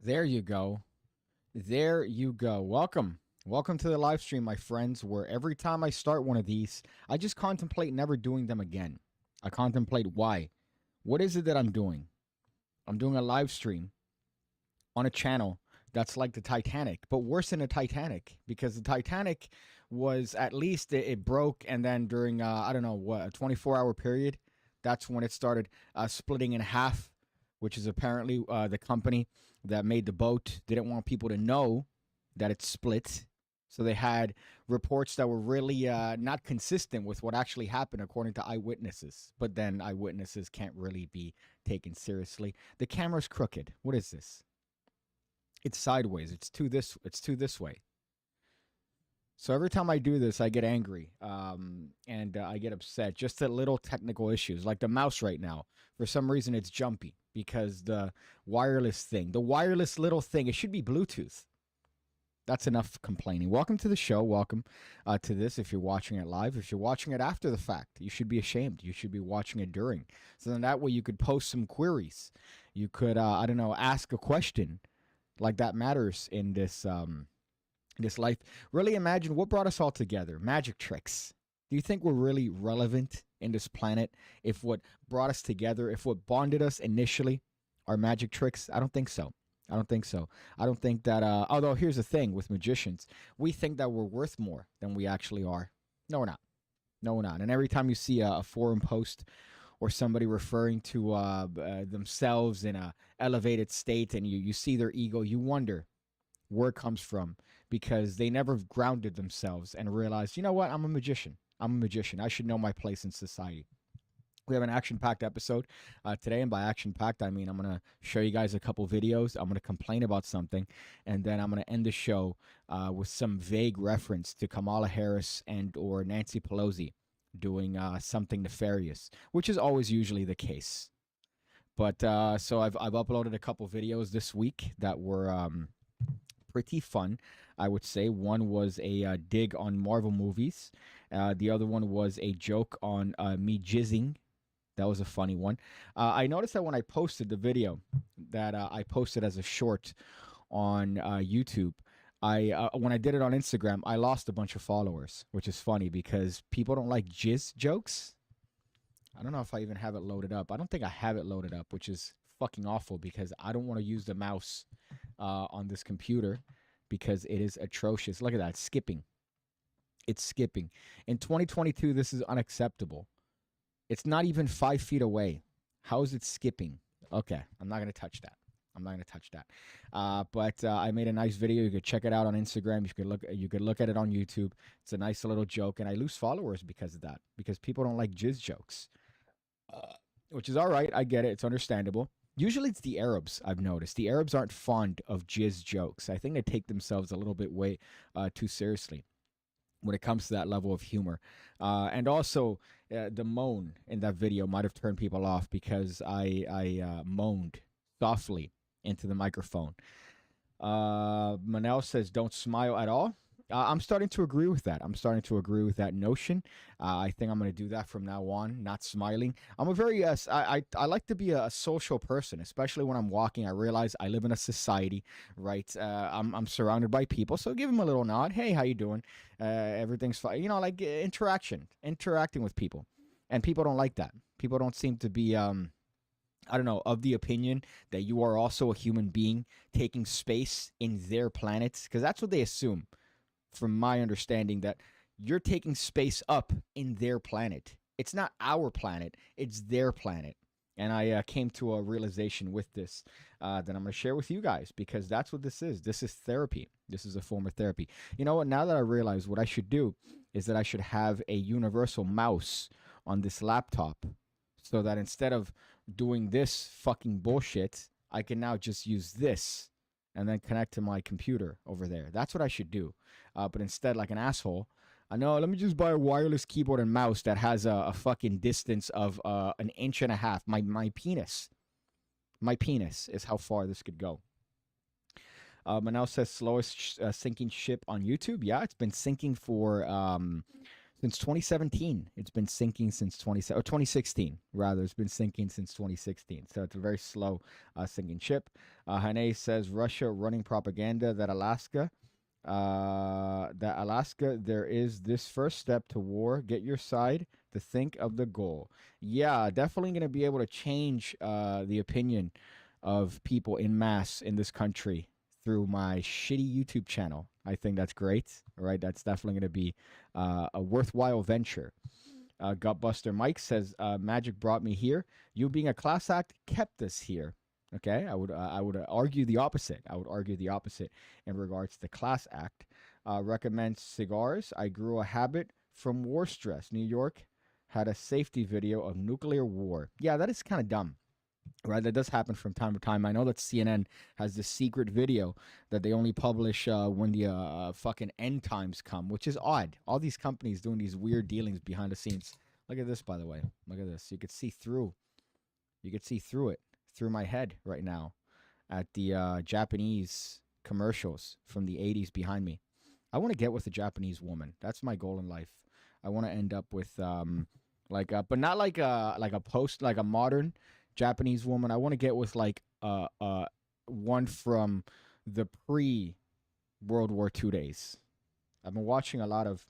There you go. There you go. Welcome. Welcome to the live stream, my friends, where every time I start one of these, I just contemplate never doing them again. I contemplate why. What is it that I'm doing? I'm doing a live stream on a channel that's like the Titanic, but worse than the Titanic because the Titanic was at least it broke, and then during I don't know what, a 24-hour period, that's when it started splitting in half, which is apparently the company that made the boat didn't want people to know that it split. So they had reports that were really not consistent with what actually happened according to eyewitnesses. But then eyewitnesses can't really be taken seriously. The camera's crooked. What is this? It's sideways. It's to this way. So every time I do this, I get angry and I get upset. Just at little technical issues, like the mouse right now. For some reason, it's jumpy because the wireless little thing, it should be Bluetooth. That's enough complaining. Welcome to the show. Welcome to this. If you're watching it live, if you're watching it after the fact, you should be ashamed. You should be watching it during. So then that way you could post some queries. You could, I don't know, ask a question like that matters in this life. Really imagine what brought us all together. Magic tricks. Do you think we're really relevant in this planet if what brought us together, if what bonded us initially are magic tricks? I don't think so. I don't think so. I don't think that, although here's the thing with magicians, we think that we're worth more than we actually are. No, we're not. No, we're not. And every time you see a forum post or somebody referring to themselves in a elevated state and you see their ego, you wonder where it comes from because they never grounded themselves and realized, you know what, I'm a magician. I'm a magician. I should know my place in society. We have an action-packed episode today, and by action-packed, I mean I'm going to show you guys a couple videos. I'm going to complain about something, and then I'm going to end the show with some vague reference to Kamala Harris and or Nancy Pelosi doing something nefarious, which is always usually the case. But so I've uploaded a couple videos this week that were pretty fun, I would say. One was a dig on Marvel movies. The other one was a joke on me jizzing. That was a funny one. I noticed that when I posted the video that I posted as a short on YouTube, when I did it on Instagram, I lost a bunch of followers, which is funny because people don't like jizz jokes. I don't know if I even have it loaded up. I don't think I have it loaded up, which is fucking awful because I don't want to use the mouse on this computer because it is atrocious. Look at that, it's skipping. It's skipping. In 2022, this is unacceptable. It's not even 5 feet away. How is it skipping? Okay, I'm not going to touch that. I'm not going to touch that. But I made a nice video. You could check it out on Instagram. You could look at it on YouTube. It's a nice little joke, and I lose followers because of that, because people don't like jizz jokes, which is all right. I get it. It's understandable. Usually it's the Arabs, I've noticed. The Arabs aren't fond of jizz jokes. I think they take themselves a little bit way too seriously when it comes to that level of humor. And also, the moan in that video might have turned people off because I moaned softly into the microphone. Manel says, don't smile at all. I'm starting to agree with that. I'm starting to agree with that notion. I think I'm going to do that from now on, not smiling. I'm a very, I like to be a social person, especially when I'm walking. I realize I live in a society, right? I'm surrounded by people, so give them a little nod. Hey, how you doing? Everything's fine. You know, like interacting with people. And people don't like that. People don't seem to be, I don't know, of the opinion that you are also a human being taking space in their planet, because that's what they assume. From my understanding, that you're taking space up in their planet. It's not our planet, it's their planet. And I came to a realization with this that I'm going to share with you guys, because that's what this is. This is therapy. This is a form of therapy. You know what? Now that I realize, what I should do is that I should have a universal mouse on this laptop, so that instead of doing this fucking bullshit, I can now just use this and then connect to my computer over there. That's what I should do. But instead, like an asshole, I know, let me just buy a wireless keyboard and mouse that has a fucking distance of 1.5 inches. My penis. My penis is how far this could go. Manel says, slowest sinking ship on YouTube. Yeah, it's been sinking for Since 2017. It's been sinking since 2016, rather. It's been sinking since 2016. So it's a very slow sinking ship. Hane says Russia running propaganda that Alaska, there is this first step to war. Get your side to think of the goal. Yeah, definitely going to be able to change the opinion of people in mass in this country through my shitty YouTube channel. I think that's great. All right, that's definitely going to be a worthwhile venture. Gutbuster Mike says, "Magic brought me here. You being a class act kept us here." Okay, I would argue the opposite. I would argue the opposite in regards to class act. Recommend cigars. I grew a habit from war stress. New York had a safety video of nuclear war. Yeah, that is kind of dumb. Right, that does happen from time to time. I know that CNN has this secret video that they only publish when the fucking end times come, which is odd. All these companies doing these weird dealings behind the scenes. Look at this, by the way. Look at this. You could see through. You could see through it, through my head right now, at the Japanese commercials from the '80s behind me. I want to get with a Japanese woman. That's my goal in life. I want to end up with but not like a modern Japanese woman. I want to get with like one from the pre-World War II days. I've been watching a lot of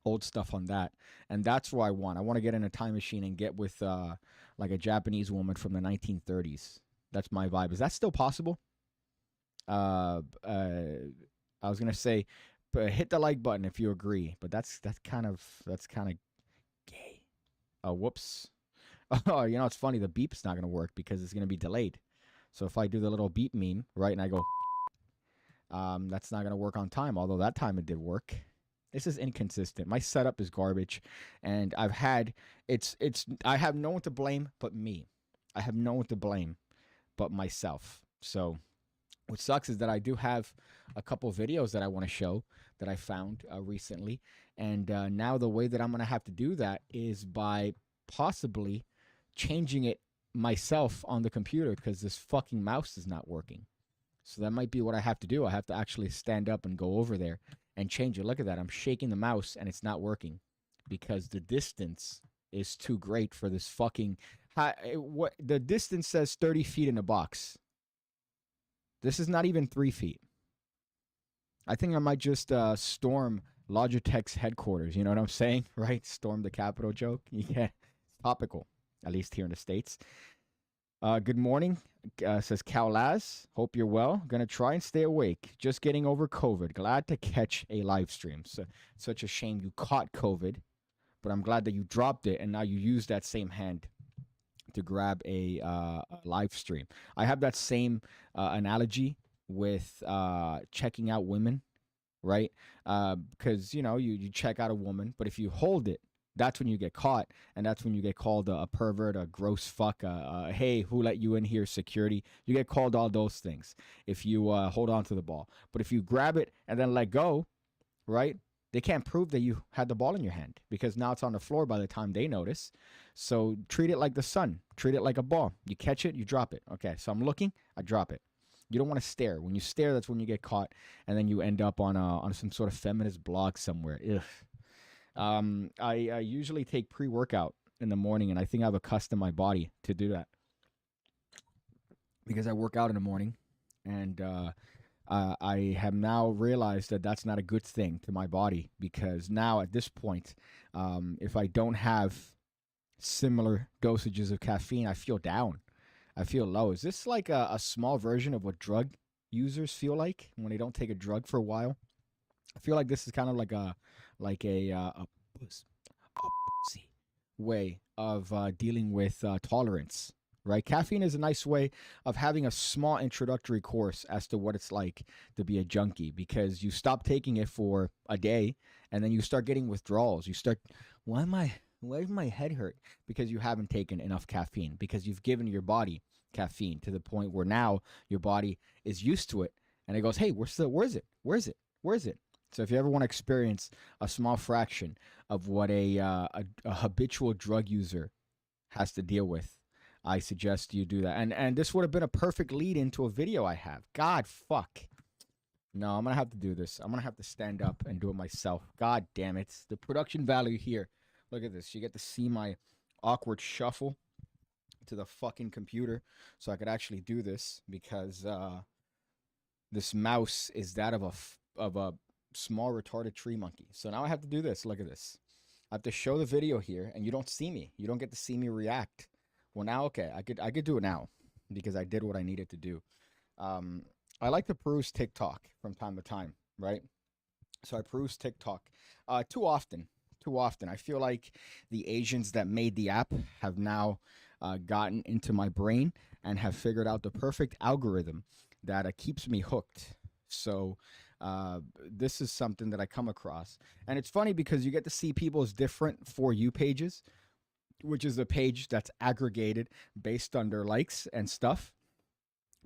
old stuff on that, and that's what I want. I want to get in a time machine and get with like a Japanese woman from the 1930s. That's my vibe. Is that still possible? I was gonna say, hit the like button if you agree, but that's kind of gay. Whoops. Oh, you know, it's funny. The beep's not going to work because it's going to be delayed. So if I do the little beep meme, right, and I go, that's not going to work on time, although that time it did work. This is inconsistent. My setup is garbage, and I have no one to blame but me. I have no one to blame but myself. So what sucks is that I do have a couple videos that I want to show that I found recently, and now the way that I'm going to have to do that is by possibly changing it myself on the computer because this fucking mouse is not working. So that might be what I have to do. I have to actually stand up and go over there and change it. Look at that. I'm shaking the mouse and it's not working because the distance is too great for this fucking... What the distance says 30 feet in a box. This is not even 3 feet. I think I might just storm Logitech's headquarters. You know what I'm saying? Right? Storm the Capitol joke. Yeah. Topical, at least here in the States. Good morning, says Cal Laz. Hope you're well. Gonna try and stay awake. Just getting over COVID. Glad to catch a live stream. So, such a shame you caught COVID, but I'm glad that you dropped it and now you use that same hand to grab a live stream. I have that same analogy with checking out women, right? Because, you know, you check out a woman, but if you hold it, that's when you get caught, and that's when you get called a pervert, a gross fuck, hey, who let you in here, security. You get called all those things if you hold on to the ball. But if you grab it and then let go, right, they can't prove that you had the ball in your hand because now it's on the floor by the time they notice. So treat it like the sun. Treat it like a ball. You catch it, you drop it. Okay, so I'm looking, I drop it. You don't want to stare. When you stare, that's when you get caught, and then you end up on some sort of feminist blog somewhere. Ugh. I usually take pre-workout in the morning, and I think I've accustomed my body to do that because I work out in the morning, and I have now realized that that's not a good thing to my body because now at this point, if I don't have similar dosages of caffeine, I feel down. I feel low. Is this like a small version of what drug users feel like when they don't take a drug for a while? I feel like this is kind of like a pussy way of dealing with tolerance, right? Caffeine is a nice way of having a small introductory course as to what it's like to be a junkie because you stop taking it for a day and then you start getting withdrawals. You start, why does my head hurt? Because you haven't taken enough caffeine, because you've given your body caffeine to the point where now your body is used to it and it goes, hey, where is it? So if you ever want to experience a small fraction of what a habitual drug user has to deal with, I suggest you do that. And this would have been a perfect lead into a video I have. God, fuck. No, I'm gonna have to do this. I'm gonna have to stand up and do it myself. God damn it. The production value here. Look at this. You get to see my awkward shuffle to the fucking computer so I could actually do this because this mouse is that of a small retarded tree monkey. So now I have to do this. Look at this. I have to show the video here and you don't see me. You don't get to see me react. Well, now okay, I could do it now because I did what I needed to do. Um I like to peruse TikTok from time to time, right? So I peruse TikTok too often. Too often. I feel like the Asians that made the app have now gotten into my brain and have figured out the perfect algorithm that keeps me hooked. So this is something that I come across. And it's funny because you get to see people's different For You pages, which is a page that's aggregated based on their likes and stuff.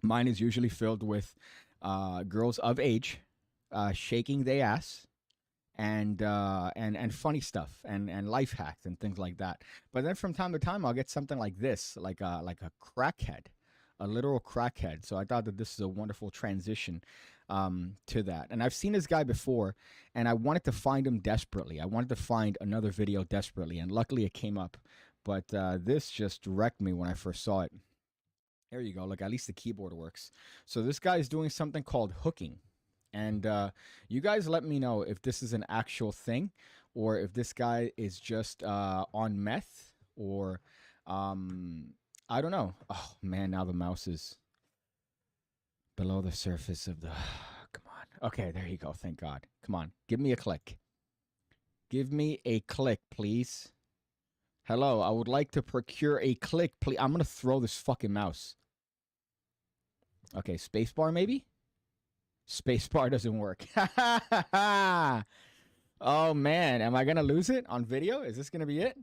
Mine is usually filled with girls of age shaking their ass and funny stuff and life hacks and things like that. But then from time to time, I'll get something like this, like a crackhead, a literal crackhead. So I thought that this is a wonderful transition to that. And I've seen this guy before, and I wanted to find him desperately. I wanted to find another video desperately, and luckily it came up. But this just wrecked me when I first saw it. There you go. Look, at least the keyboard works. So this guy is doing something called hooking. And you guys let me know if this is an actual thing or if this guy is just on meth or I don't know. Oh, man, now the mouse is below the surface of the... Come on. Okay, there you go. Thank God. Come on. Give me a click. Give me a click, please. Hello, I would like to procure a click, please. I'm going to throw this fucking mouse. Okay, spacebar maybe? Spacebar doesn't work. Oh, man. Am I going to lose it on video? Is this going to be it?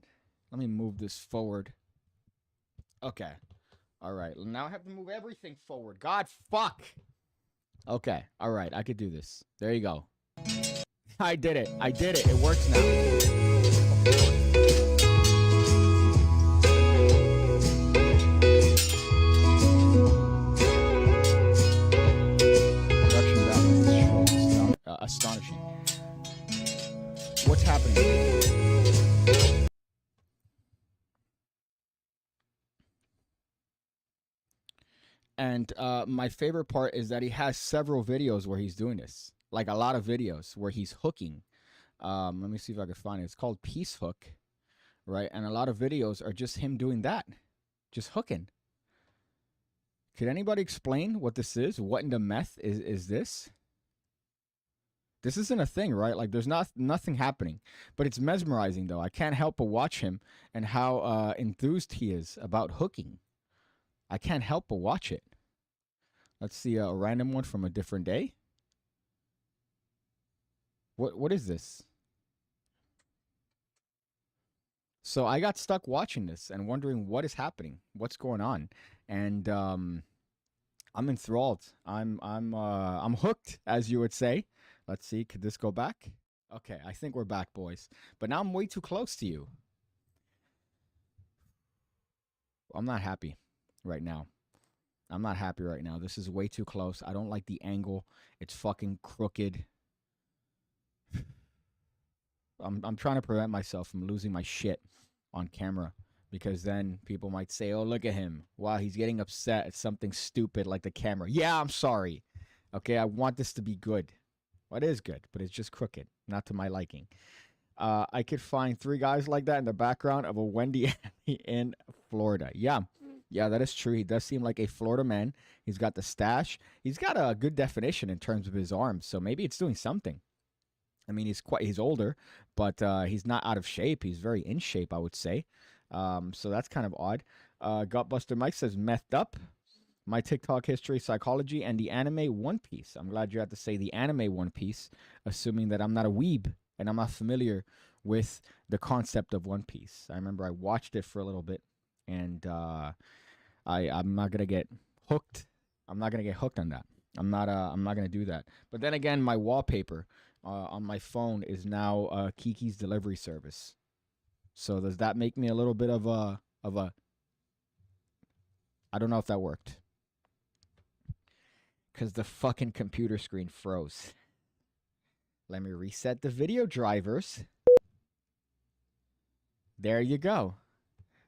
Let me move this forward. Okay. All right. Now I have to move everything forward. God, fuck. Okay. All right. I could do this. There you go. I did it. I did it. It works now. Astonishing. What's happening? And my favorite part is that he has several videos where he's doing this. Like a lot of videos where he's hooking. Let me see if I can find it. It's called Peace Hook, right? And a lot of videos are just him doing that. Just hooking. Could anybody explain what this is? What in the meth is this? This isn't a thing, right? Like there's nothing happening, but it's mesmerizing though. I can't help but watch him and how enthused he is about hooking. I can't help but watch it. Let's see a random one from a different day. What is this? So I got stuck watching this and wondering what is happening, what's going on, and I'm enthralled. I'm hooked, as you would say. Let's see, could this go back? Okay, I think we're back, boys. But now I'm way too close to you. I'm not happy right now. I'm not happy right now. This is way too close. I don't like the angle. It's fucking crooked. I'm trying to prevent myself from losing my shit on camera because then people might say, "Oh, look at him. Wow, he's getting upset at something stupid like the camera." Yeah, I'm sorry. Okay, I want this to be good. Well, it is good, but it's just crooked, not to my liking. I could find 3 guys like that in the background of a Wendy in Florida. Yeah, that is true. He does seem like a Florida man. He's got the stash. He's got a good definition in terms of his arms, so maybe it's doing something. I mean, he's older, but he's not out of shape. He's very in shape, I would say. So that's kind of odd. Gutbuster Mike says, methed up. My TikTok history, psychology, and the anime One Piece. I'm glad you had to say the anime One Piece, assuming that I'm not a weeb and I'm not familiar with the concept of One Piece. I remember I watched it for a little bit, and I'm not gonna get hooked. I'm not gonna get hooked on that. I'm not gonna do that. But then again, my wallpaper on my phone is now Kiki's delivery service. So does that make me a little bit of a I don't know if that worked. because the fucking computer screen froze. Let me reset the video drivers. There you go.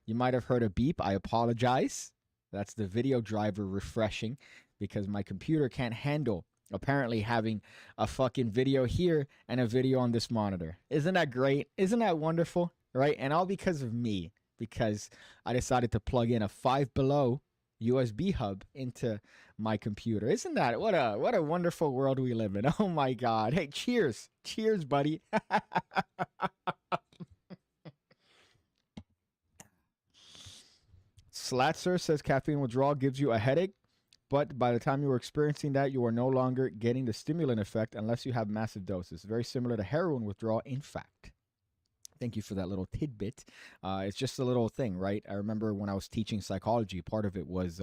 You might have heard a beep. I apologize. That's the video driver refreshing because my computer can't handle apparently having a fucking video here and a video on this monitor. Isn't that great? Isn't that wonderful? Right? And all because of me, because I decided to plug in a Five Below USB hub into my computer. Isn't that what a wonderful world we live in? Oh my god. Hey, cheers. Cheers, buddy. Slatzer says caffeine withdrawal gives you a headache, but by the time you are experiencing that, you are no longer getting the stimulant effect unless you have massive doses. Very similar to heroin withdrawal, in fact. Thank you for that little tidbit. It's just a little thing, right? I remember when I was teaching psychology, part of it was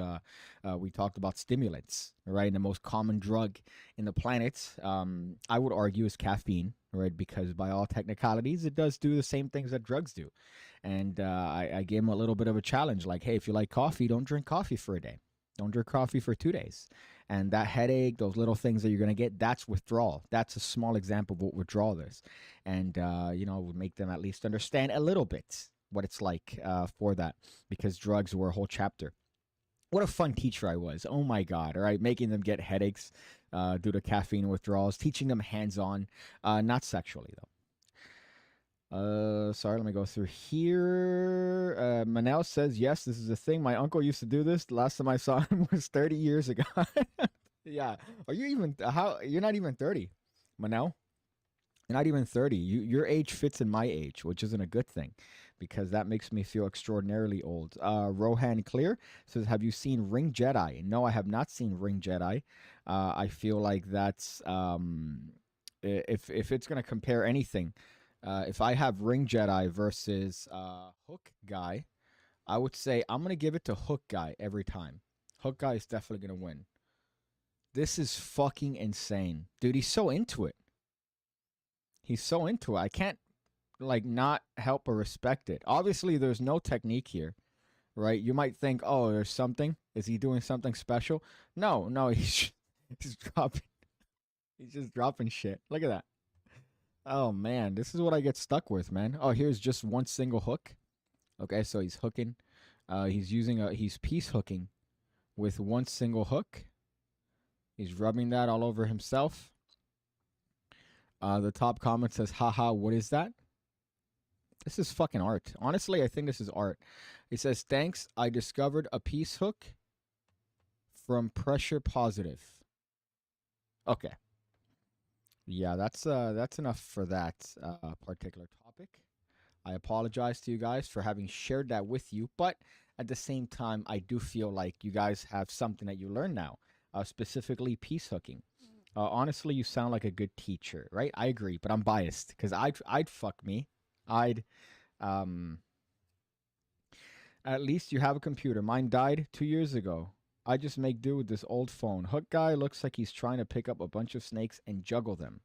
we talked about stimulants, right? And the most common drug in the planet, I would argue, is caffeine, right? Because by all technicalities, it does do the same things that drugs do. And I gave him a little bit of a challenge, like, hey, if you like coffee, don't drink coffee for a day. Don't drink coffee for 2 days. And that headache, those little things that you're going to get, that's withdrawal. That's a small example of what withdrawal is. And, would make them at least understand a little bit what it's like for that, because drugs were a whole chapter. What a fun teacher I was. Oh, my God. All right. Making them get headaches due to caffeine withdrawals, teaching them hands-on, not sexually, though. Sorry, let me go through here. Manel says, yes, this is a thing. My uncle used to do this. The last time I saw him was 30 years ago. Yeah. Are you even, you're not even 30, Manel? You're not even 30. Your age fits in my age, which isn't a good thing because that makes me feel extraordinarily old. Rohan Clear says, have you seen Ring Jedi? No, I have not seen Ring Jedi. I feel like that's, if it's going to compare anything, if I have Ring Jedi versus Hook Guy, I would say I'm going to give it to Hook Guy every time. Hook Guy is definitely going to win. This is fucking insane. Dude, he's so into it. He's so into it. I can't, not help or respect it. Obviously, there's no technique here, right? You might think, oh, there's something. Is he doing something special? No, he's dropping. He's just dropping shit. Look at that. Oh, man, this is what I get stuck with, man. Oh, here's just one single hook. Okay, so he's hooking. He's piece hooking with one single hook. He's rubbing that all over himself. The top comment says, haha, what is that? This is fucking art. Honestly, I think this is art. It says, thanks, I discovered a piece hook from Pressure Positive. Okay. Yeah, that's enough for that particular topic. I apologize to you guys for having shared that with you, but at the same time, I do feel like you guys have something that you learn now, specifically piece hooking. Honestly, you sound like a good teacher, right? I agree, but I'm biased because I'd fuck me. At least you have a computer. Mine died 2 years ago. I just make do with this old phone. Hook Guy looks like he's trying to pick up a bunch of snakes and juggle them.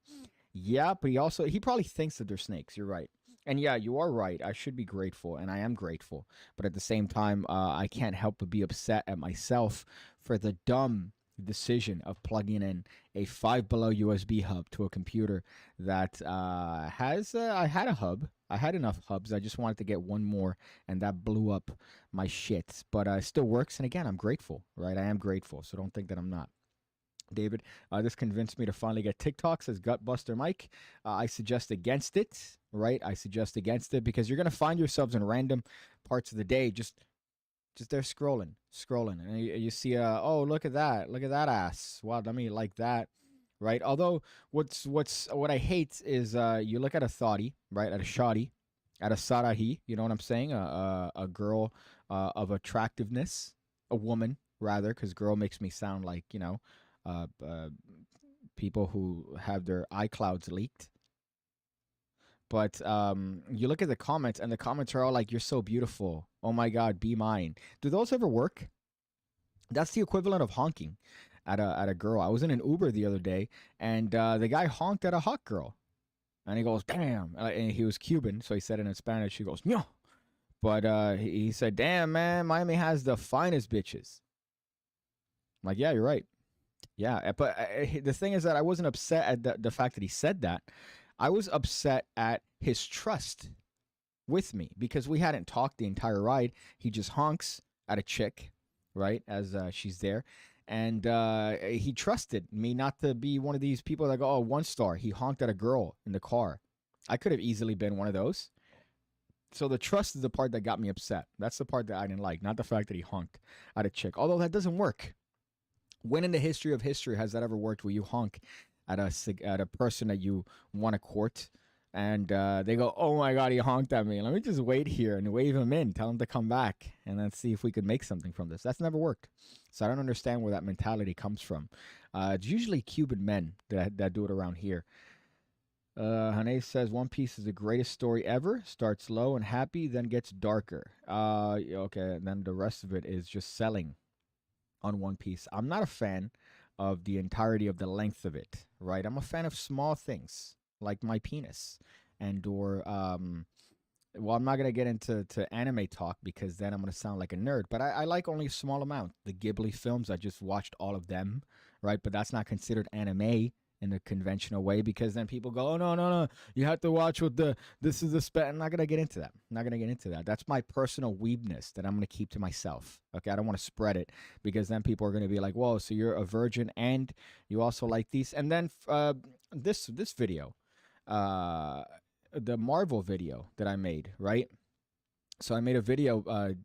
Yeah, but he probably thinks that they're snakes. You're right. And yeah, you are right. I should be grateful, and I am grateful. But at the same time, I can't help but be upset at myself for the dumb decision of plugging in a Five Below USB hub to a computer that has I had a hub. I had enough hubs. I just wanted to get one more, and that blew up my shit. But it still works, and again, I'm grateful, right? I am grateful, so don't think that I'm not. David, this convinced me to finally get TikTok, says Gutbuster Mike. I suggest against it, right? I suggest against it because you're going to find yourselves in random parts of the day just there scrolling, and you see, oh, look at that ass. Wow, let me like that, right? Although what I hate is you look at a thotty, right, at a shoddy, at a sarahi, you know what I'm saying? A girl of attractiveness, a woman rather, because girl makes me sound like people who have their iClouds leaked. But you look at the comments, and the comments are all like, you're so beautiful. Oh, my God, be mine. Do those ever work? That's the equivalent of honking at a girl. I was in an Uber the other day, and the guy honked at a hot girl. And he goes, damn. And he was Cuban, so he said it in Spanish. He goes, no. But he said, damn, man, Miami has the finest bitches. I'm like, yeah, you're right. Yeah, but the thing is that I wasn't upset at the fact that he said that. I was upset at his trust with me because we hadn't talked the entire ride. He just honks at a chick, right, as she's there. And he trusted me not to be one of these people that go, oh, 1 star. He honked at a girl in the car. I could have easily been one of those. So the trust is the part that got me upset. That's the part that I didn't like, not the fact that he honked at a chick. Although that doesn't work. When in the history of history has that ever worked where you honk at a person that you want to court and they go, oh my god, he honked at me. Let me just wait here and wave him in, tell him to come back, and then see if we could make something from this. That's never worked. So I don't understand where that mentality comes from. It's usually Cuban men that do it around here. Hane says One Piece is the greatest story ever. Starts low and happy, then gets darker. Okay, and then the rest of it is just selling on One Piece. I'm not a fan of the entirety of the length of it, right? I'm a fan of small things like my penis and or well, I'm not gonna get into anime talk because then I'm gonna sound like a nerd. But I like only a small amount. The Ghibli films, I just watched all of them, right? But that's not considered anime in the conventional way because then people go, oh no, you have to watch with this is the I'm not gonna get into that. I'm not gonna get into that. That's my personal weebness that I'm gonna keep to myself. Okay, I don't want to spread it because then people are gonna be like, whoa, so you're a virgin and you also like these. And then this video, the Marvel video that I made, right? So I made a video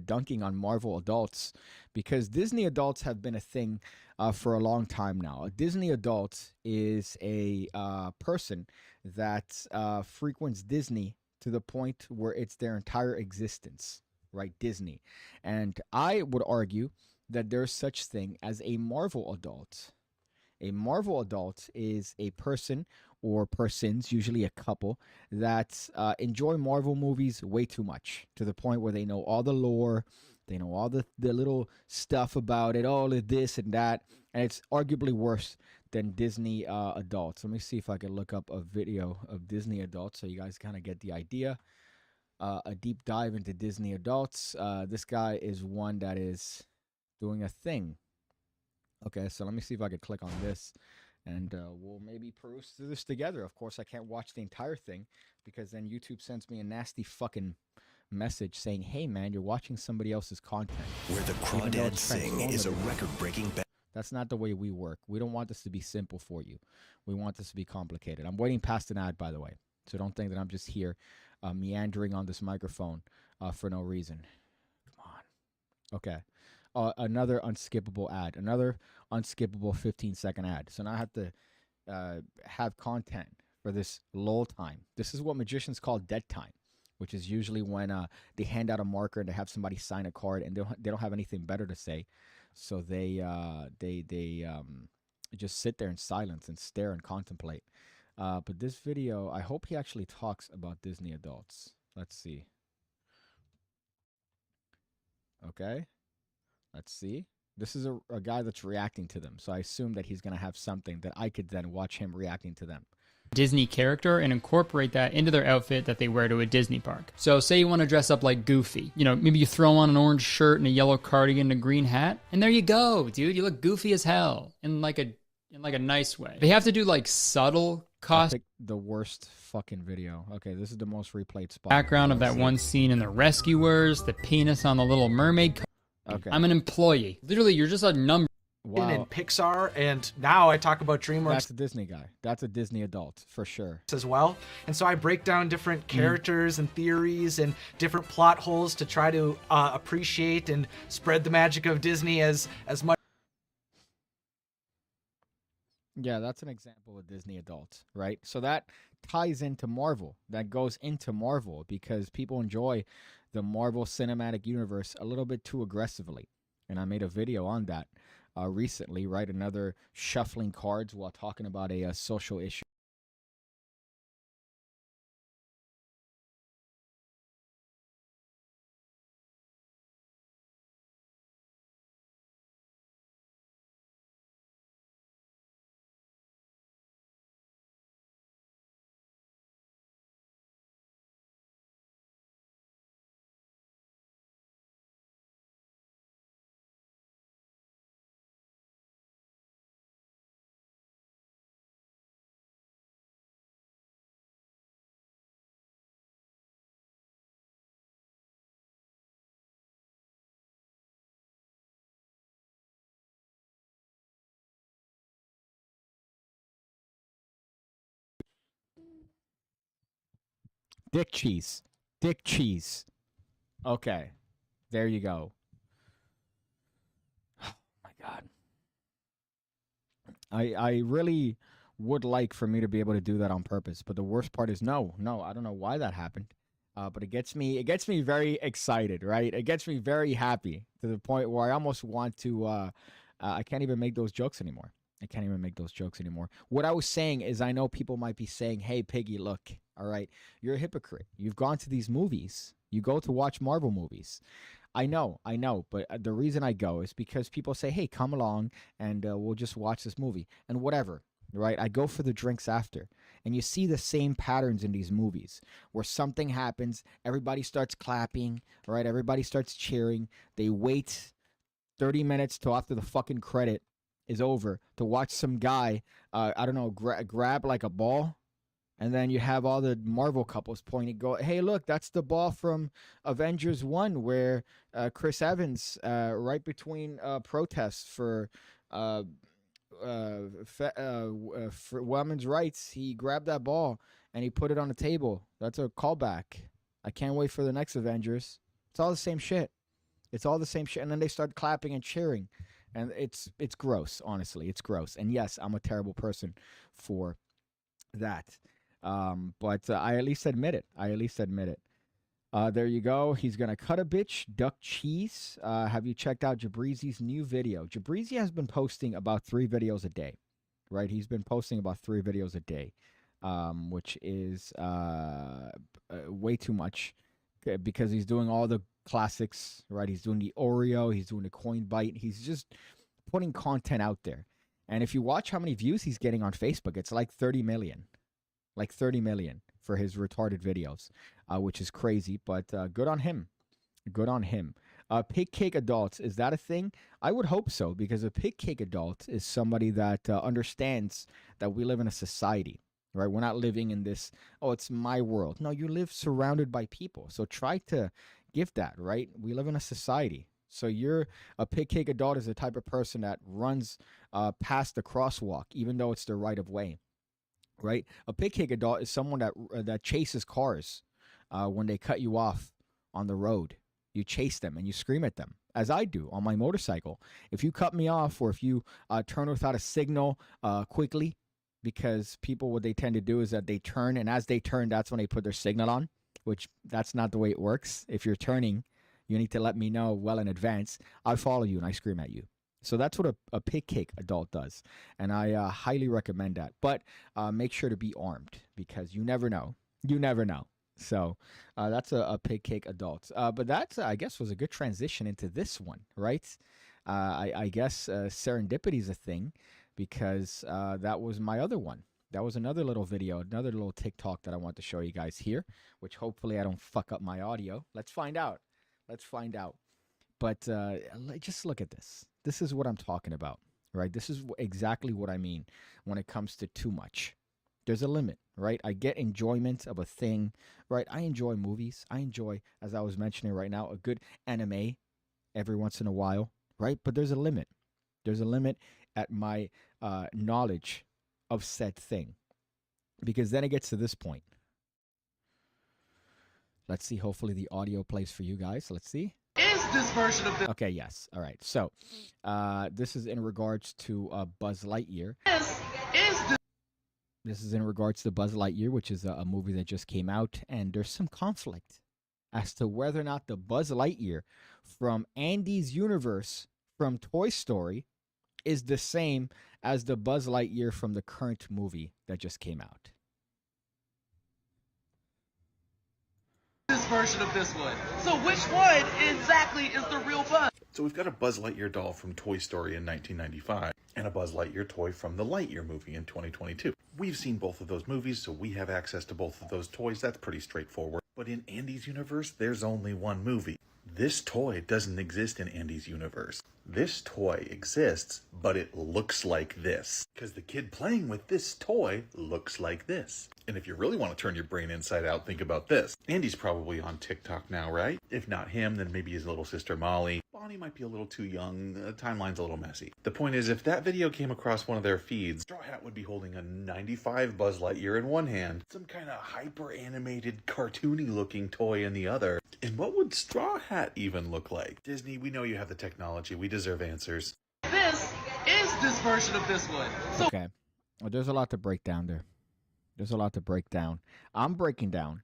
dunking on Marvel adults because Disney adults have been a thing for a long time now. A Disney adult is a person that frequents Disney to the point where it's their entire existence, right? Disney. And I would argue that there's such thing as a Marvel adult. A Marvel adult is a person or persons, usually a couple, that enjoy Marvel movies way too much to the point where they know all the lore, they know all the little stuff about it, all of this and that, and it's arguably worse than Disney adults. Let me see if I can look up a video of Disney adults so you guys kind of get the idea. A deep dive into Disney adults. This guy is one that is doing a thing. Okay, so let me see if I could click on this and we'll maybe peruse through this together. Of course, I can't watch the entire thing because then YouTube sends me a nasty fucking message saying, hey man, you're watching somebody else's content. Where the crawdads sing is a record-breaking... That's not the way we work. We don't want this to be simple for you. We want this to be complicated. I'm waiting past an ad, by the way. So don't think that I'm just here meandering on this microphone for no reason. Come on. Okay. Another unskippable ad, another unskippable 15-second ad. So now I have to have content for this lull time. This is what magicians call dead time, which is usually when they hand out a marker and they have somebody sign a card and they don't have anything better to say, so they just sit there in silence and stare and contemplate. But this video, I hope he actually talks about Disney adults. Let's see. Okay. Let's see. This is a guy that's reacting to them. So I assume that he's going to have something that I could then watch him reacting to them. Disney character and incorporate that into their outfit that they wear to a Disney park. So say you want to dress up like Goofy. You know, maybe you throw on an orange shirt and a yellow cardigan and a green hat. And there you go, dude. You look goofy as hell in like a nice way. They have to do like subtle the worst fucking video. Okay, this is the most replayed spot. Background of that one scene in The Rescuers, the penis on the Little Mermaid. Okay. I'm an employee. Literally, you're just a number. Wow. In Pixar, and now I talk about DreamWorks. That's a Disney guy. That's a Disney adult, for sure. As well. And so I break down different characters and theories and different plot holes to try to appreciate and spread the magic of Disney as much. Yeah, that's an example of Disney adult, right? So that ties into Marvel. That goes into Marvel because people enjoy the Marvel Cinematic Universe a little bit too aggressively. And I made a video on that recently, right? Another shuffling cards while talking about a social issue. Dick cheese. Dick cheese. Okay. There you go. Oh my God. I really would like for me to be able to do that on purpose, but the worst part is no, I don't know why that happened. But it gets me very excited, right? It gets me very happy to the point where I almost want to I can't even make those jokes anymore. I can't even make those jokes anymore. What I was saying is, I know people might be saying, "Hey, Piggy, look, all right, you're a hypocrite. You've gone to these movies. You go to watch Marvel movies." I know, but the reason I go is because people say, "Hey, come along, and we'll just watch this movie and whatever." Right? I go for the drinks after, and you see the same patterns in these movies where something happens, everybody starts clapping, right? Everybody starts cheering. They wait 30 minutes till after the fucking credit is over to watch some guy, I don't know, grab like a ball. And then you have all the Marvel couples pointing, go, "Hey, look, that's the ball from Avengers 1 where Chris Evans, right between protests for women's rights, he grabbed that ball and he put it on the table. That's a callback. I can't wait for the next Avengers." It's all the same shit. It's all the same shit. And then they start clapping and cheering. And it's gross, honestly. It's gross. And yes, I'm a terrible person for that. But I at least admit it. There you go. He's going to cut a bitch, duck cheese. Have you checked out Jabrizi's new video? Jabrizi has been posting about 3 videos a day, right? He's been posting about 3 videos a day, which is way too much because he's doing all the classics, right? He's doing the Oreo. He's doing the coin bite. He's just putting content out there. And if you watch how many views he's getting on Facebook, it's like 30 million. Like 30 million for his retarded videos, which is crazy, but good on him. Good on him. PigCake adults, is that a thing? I would hope so, because a PigCake adult is somebody that understands that we live in a society, right? We're not living in this, "Oh, it's my world." No, you live surrounded by people. So try to give that, right? We live in a society. So you're a PigCake adult is the type of person that runs past the crosswalk, even though it's the right of way. Right, a PigCake adult is someone that chases cars when they cut you off on the road. You chase them and you scream at them, as I do on my motorcycle. If you cut me off, or if you turn without a signal quickly, because people, what they tend to do is that they turn, and as they turn, that's when they put their signal on, which that's not the way it works. If you're turning, you need to let me know well in advance. I follow you and I scream at you. So that's what a PigCake adult does, and I highly recommend that. But make sure to be armed, because you never know. You never know. So that's a PigCake adult. But that, I guess, was a good transition into this one, right? I guess serendipity is a thing, because that was my other one. That was another little video, another little TikTok that I want to show you guys here, which hopefully I don't fuck up my audio. Let's find out. But just look at this. This is what I'm talking about, right? This is exactly what I mean when it comes to too much. There's a limit, right? I get enjoyment of a thing, right? I enjoy movies. I enjoy, as I was mentioning right now, a good anime every once in a while, right? But there's a limit. There's a limit at my knowledge of said thing, because then it gets to this point. Let's see. Hopefully the audio plays for you guys. Let's see. Is this version of this? Okay, yes. All right. So, this is in regards to Buzz Lightyear. This is in regards to Buzz Lightyear, which is a movie that just came out, and there's some conflict as to whether or not the Buzz Lightyear from Andy's universe from Toy Story is the same as the Buzz Lightyear from the current movie that just came out. This version of this one. So which one exactly is the real Buzz? So we've got a Buzz Lightyear doll from Toy Story in 1995 and a Buzz Lightyear toy from the Lightyear movie in 2022. We've seen both of those movies, so we have access to both of those toys. That's pretty straightforward. But in Andy's universe, there's only one movie. This toy doesn't exist in Andy's universe. This toy exists, but it looks like this. Because the kid playing with this toy looks like this. And if you really want to turn your brain inside out, think about this. Andy's probably on TikTok now, right? If not him, then maybe his little sister Molly. Bonnie might be a little too young, the timeline's a little messy. The point is, if that video came across one of their feeds, Straw Hat would be holding a 95 Buzz Lightyear in one hand, some kind of hyper-animated, cartoony-looking toy in the other. And what would Straw Hat even look like? Disney, we know you have the technology. We deserve answers. This is this version of this one. So Okay. Well, there's a lot to break down there. There's a lot to break down. I'm breaking down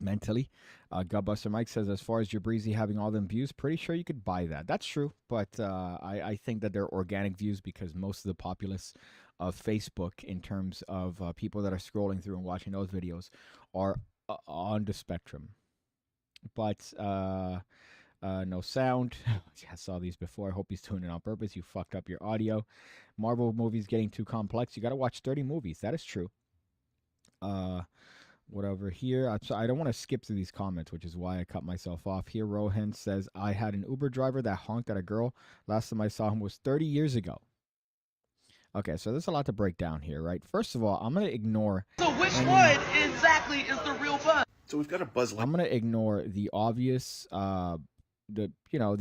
mentally. Gutbuster Mike says, as far as Jabrizi having all them views, pretty sure you could buy that. That's true, but I think that they're organic views because most of the populace of Facebook, in terms of people that are scrolling through and watching those videos, are on the spectrum. But no sound. I saw these before. I hope he's doing it on purpose. You fucked up your audio. Marvel movies getting too complex. You got to watch 30 movies. That is true. What over here? I don't want to skip through these comments, which is why I cut myself off here. Rohan says, I had an Uber driver that honked at a girl. Last time I saw him was 30 years ago. Okay, so there's a lot to break down here, right? First of all, I'm going to ignore... So which one exactly is the real Buzz? So we've got a Buzz Lightyear. I'm going to ignore the obvious, the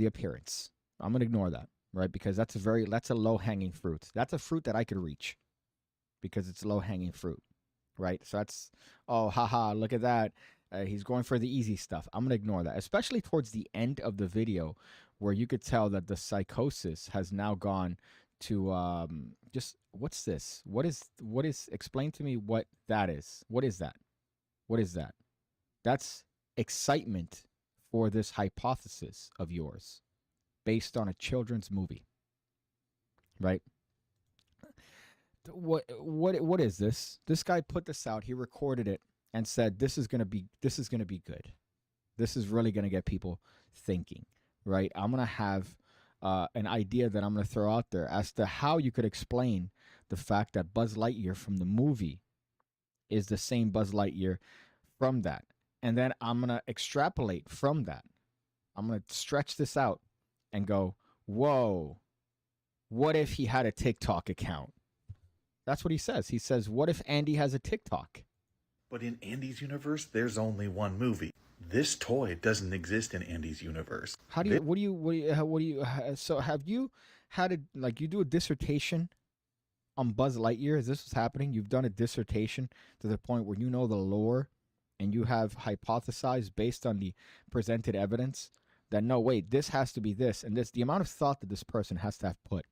appearance. I'm going to ignore that, right? Because that's a low-hanging fruit. That's a fruit that I could reach because it's low-hanging fruit. Right, so that's, oh, haha, look at that. He's going for the easy stuff. I'm going to ignore that, especially towards the end of the video where you could tell that the psychosis has now gone to just, what's this? What is, explain to me what that is. What is that? What is that? That's excitement for this hypothesis of yours based on a children's movie, right? What is this? This guy put this out. He recorded it and said, this is gonna be good. This is really gonna get people thinking, right? I'm gonna have an idea that I'm gonna throw out there as to how you could explain the fact that Buzz Lightyear from the movie is the same Buzz Lightyear from that, and then I'm gonna extrapolate from that. I'm gonna stretch this out and go, whoa, what if he had a TikTok account? That's what he says. He says, what if Andy has a TikTok? But in Andy's universe, there's only one movie. This toy doesn't exist in Andy's universe. How do you, so have you had a, like, you do a dissertation on Buzz Lightyear? Is this what's happening? You've done a dissertation to the point where you know the lore and you have hypothesized based on the presented evidence that, no, wait, this has to be this and this. The amount of thought that this person has to have put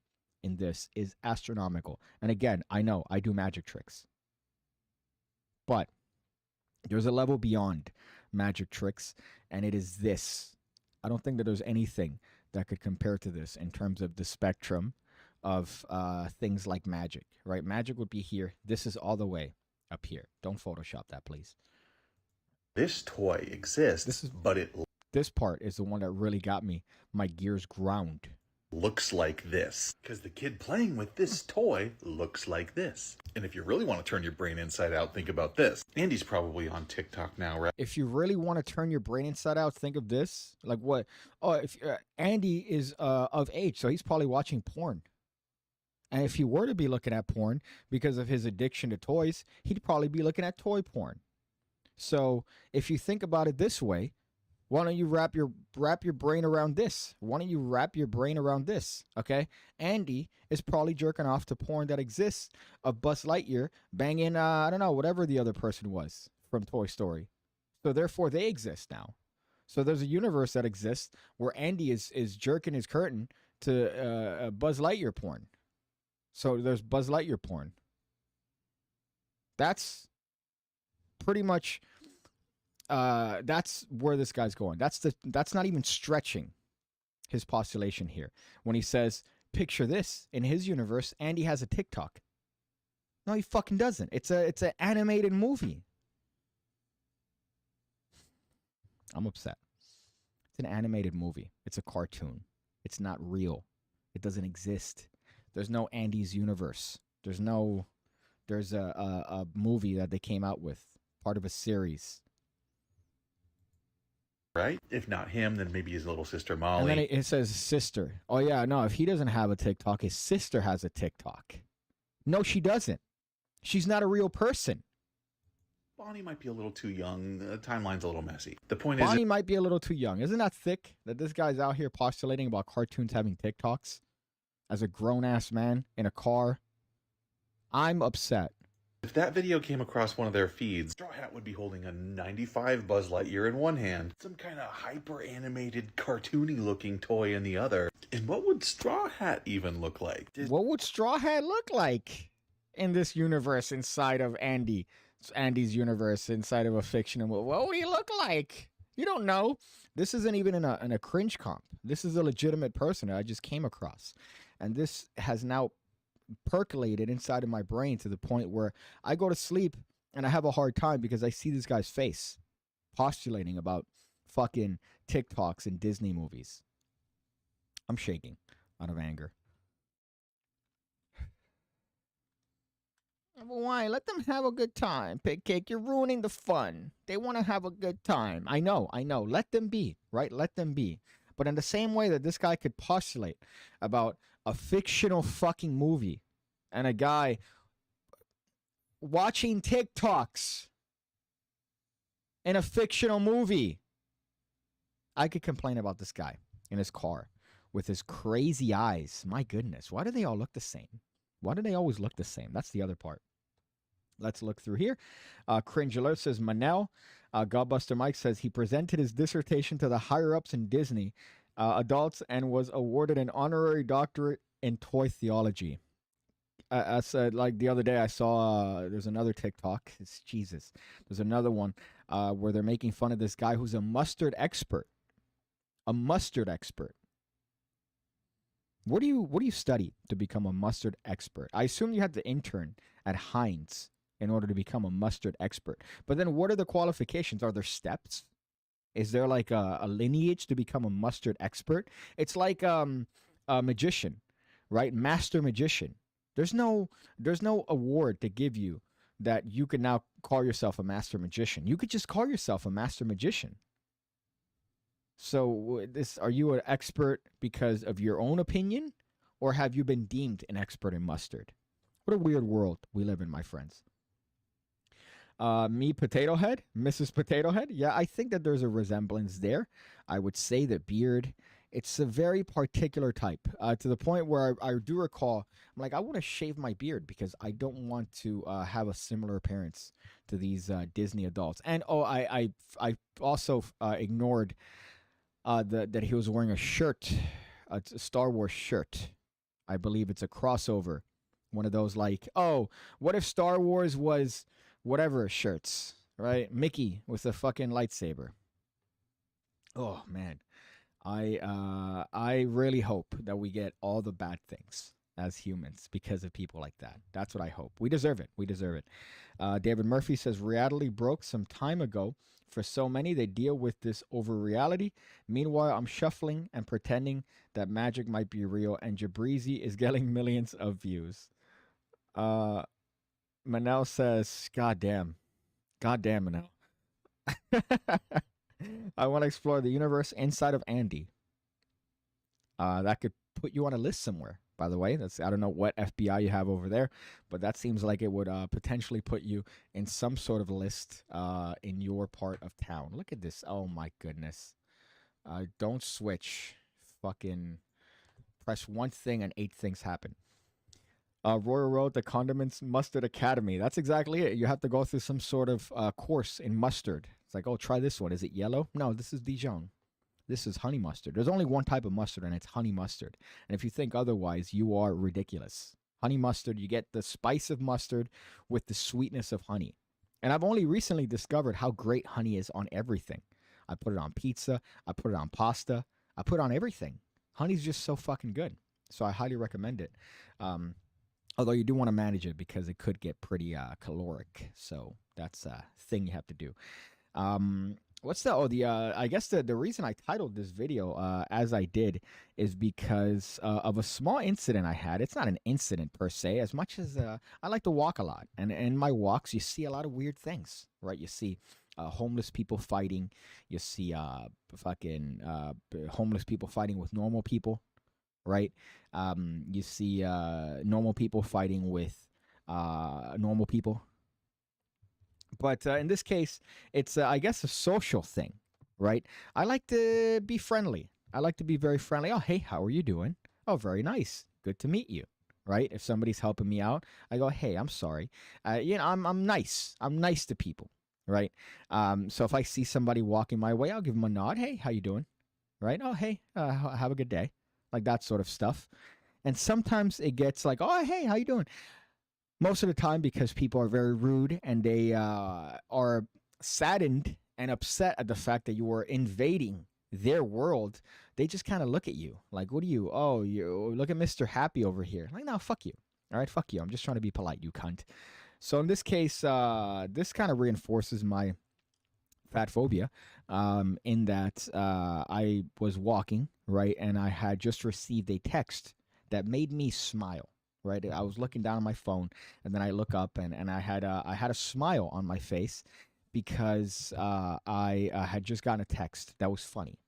in this is astronomical. And again, I know I do magic tricks, but there's a level beyond magic tricks, and it is this. I don't think that there's anything that could compare to this in terms of the spectrum of things like magic, right? Magic would be here. This is all the way up here. Don't Photoshop that, please. This toy exists, this part is the one that really got me. My gears ground. Looks like this. Because the kid playing with this toy looks like this. And if you really want to turn your brain inside out, think about this. Andy's probably on TikTok now, right? If you really want to turn your brain inside out, think of this. Like what? Oh, if Andy is of age, so he's probably watching porn. And if he were to be looking at porn because of his addiction to toys, he'd probably be looking at toy porn. So if you think about it this way, why don't you wrap your brain around this? Why don't you wrap your brain around this? Okay, Andy is probably jerking off to porn that exists of Buzz Lightyear banging I don't know, whatever the other person was from Toy Story. So therefore they exist now. So there's a universe that exists where Andy is jerking his curtain to Buzz Lightyear porn. So there's Buzz Lightyear porn. That's pretty much that's where this guy's going. That's not even stretching his postulation here when he says, picture this, in his universe Andy has a TikTok. No, he fucking doesn't. It's an animated movie. I'm upset. It's an animated movie. It's a cartoon. It's not real. It doesn't exist. There's no Andy's universe. There's a movie that they came out with, part of a series. Right? If not him, then maybe his little sister Molly. And then it says sister. Oh yeah, no, if he doesn't have a TikTok, his sister has a TikTok. No, she doesn't. She's not a real person. Bonnie might be a little too young. The timeline's a little messy. The point is, Bonnie might be a little too young. Isn't that thick that this guy's out here postulating about cartoons having TikToks as a grown-ass man in a car? I'm upset. if that video came across one of their feeds, Straw Hat would be holding a 95 Buzz Lightyear in one hand, some kind of hyper-animated, cartoony-looking toy in the other. And what would Straw Hat even look like? What would Straw Hat look like in this universe inside of Andy's universe, inside of a fictional movie? What would he look like? You don't know. This isn't even in a cringe comp. This is a legitimate person that I just came across. And this has now percolated inside of my brain to the point where I go to sleep and I have a hard time because I see this guy's face postulating about fucking TikToks and Disney movies. I'm shaking out of anger. Why? Let them have a good time. PigCake, you're ruining the fun. They want to have a good time. I know. Let them be, right? Let them be. But in the same way that this guy could postulate about a fictional fucking movie and a guy watching TikToks in a fictional movie, I could complain about this guy in his car with his crazy eyes. My goodness, why do they all look the same? Why do they always look the same? That's the other part. Let's look through here. Cringe Alert says, Manel. Godbuster Mike says he presented his dissertation to the higher-ups in Disney adults and was awarded an honorary doctorate in toy theology. I said, like the other day, I saw there's another TikTok. It's Jesus. There's another one where they're making fun of this guy who's a mustard expert. A mustard expert. What do you study to become a mustard expert? I assume you had to intern at Heinz in order to become a mustard expert. But then what are the qualifications? Are there steps? Is there like a lineage to become a mustard expert? It's like a magician, right? Master magician. There's no award to give you that you can now call yourself a master magician. You could just call yourself a master magician. So are you an expert because of your own opinion, or have you been deemed an expert in mustard? What a weird world we live in, my friends. Me, Potato Head, Mrs. Potato Head. Yeah, I think that there's a resemblance there. I would say that beard, it's a very particular type, to the point where I do recall, I'm like, I want to shave my beard because I don't want to have a similar appearance to these Disney adults. And I also ignored that he was wearing a shirt, a Star Wars shirt. I believe it's a crossover. One of those like, oh, what if Star Wars was whatever shirts, right? Mickey with a fucking lightsaber. Oh, man. I really hope that we get all the bad things as humans because of people like that. That's what I hope. We deserve it. We deserve it. David Murphy says, reality broke some time ago. For so many, they deal with this over reality. Meanwhile, I'm shuffling and pretending that magic might be real, and Jabrizi is getting millions of views. Manel says, God damn, Manel. I want to explore the universe inside of Andy. That could put you on a list somewhere, by the way. I don't know what FBI you have over there, but that seems like it would potentially put you in some sort of list in your part of town. Look at this. Oh, my goodness. Don't switch. Fucking press one thing and 8 things happen. Royal Road, the Condiments Mustard Academy. That's exactly it. You have to go through some sort of course in mustard. It's like, oh, try this one. Is it yellow? No, this is Dijon. This is honey mustard. There's only one type of mustard, and it's honey mustard. And if you think otherwise, you are ridiculous. Honey mustard, you get the spice of mustard with the sweetness of honey. And I've only recently discovered how great honey is on everything. I put it on pizza. I put it on pasta. I put it on everything. Honey's just so fucking good. So I highly recommend it. Although you do want to manage it because it could get pretty caloric. So that's a thing you have to do. I guess the reason I titled this video as I did is because of a small incident I had. It's not an incident per se, as much as I like to walk a lot. And in my walks, you see a lot of weird things, right? You see homeless people fighting. You see homeless people fighting with normal people, right? You see normal people fighting with normal people. But in this case, it's I guess a social thing, right? I like to be friendly. I like to be very friendly. Oh, hey, how are you doing? Oh, very nice. Good to meet you. Right? If somebody's helping me out, I go, hey, I'm sorry. I'm nice. I'm nice to people. Right? So if I see somebody walking my way, I'll give them a nod. Hey, how you doing? Right? Oh, hey, have a good day. Like that sort of stuff. And sometimes it gets like, oh, hey, how you doing? Most of the time, because people are very rude and they are saddened and upset at the fact that you are invading their world, they just kind of look at you like, what are you? Oh, you look at Mr. Happy over here. Like, no, fuck you. All right, fuck you. I'm just trying to be polite, you cunt. So in this case, this kind of reinforces my fat phobia, in that I was walking, right, and I had just received a text that made me smile. Right, I was looking down on my phone, and then I look up, and I had a smile on my face because I had just gotten a text that was funny.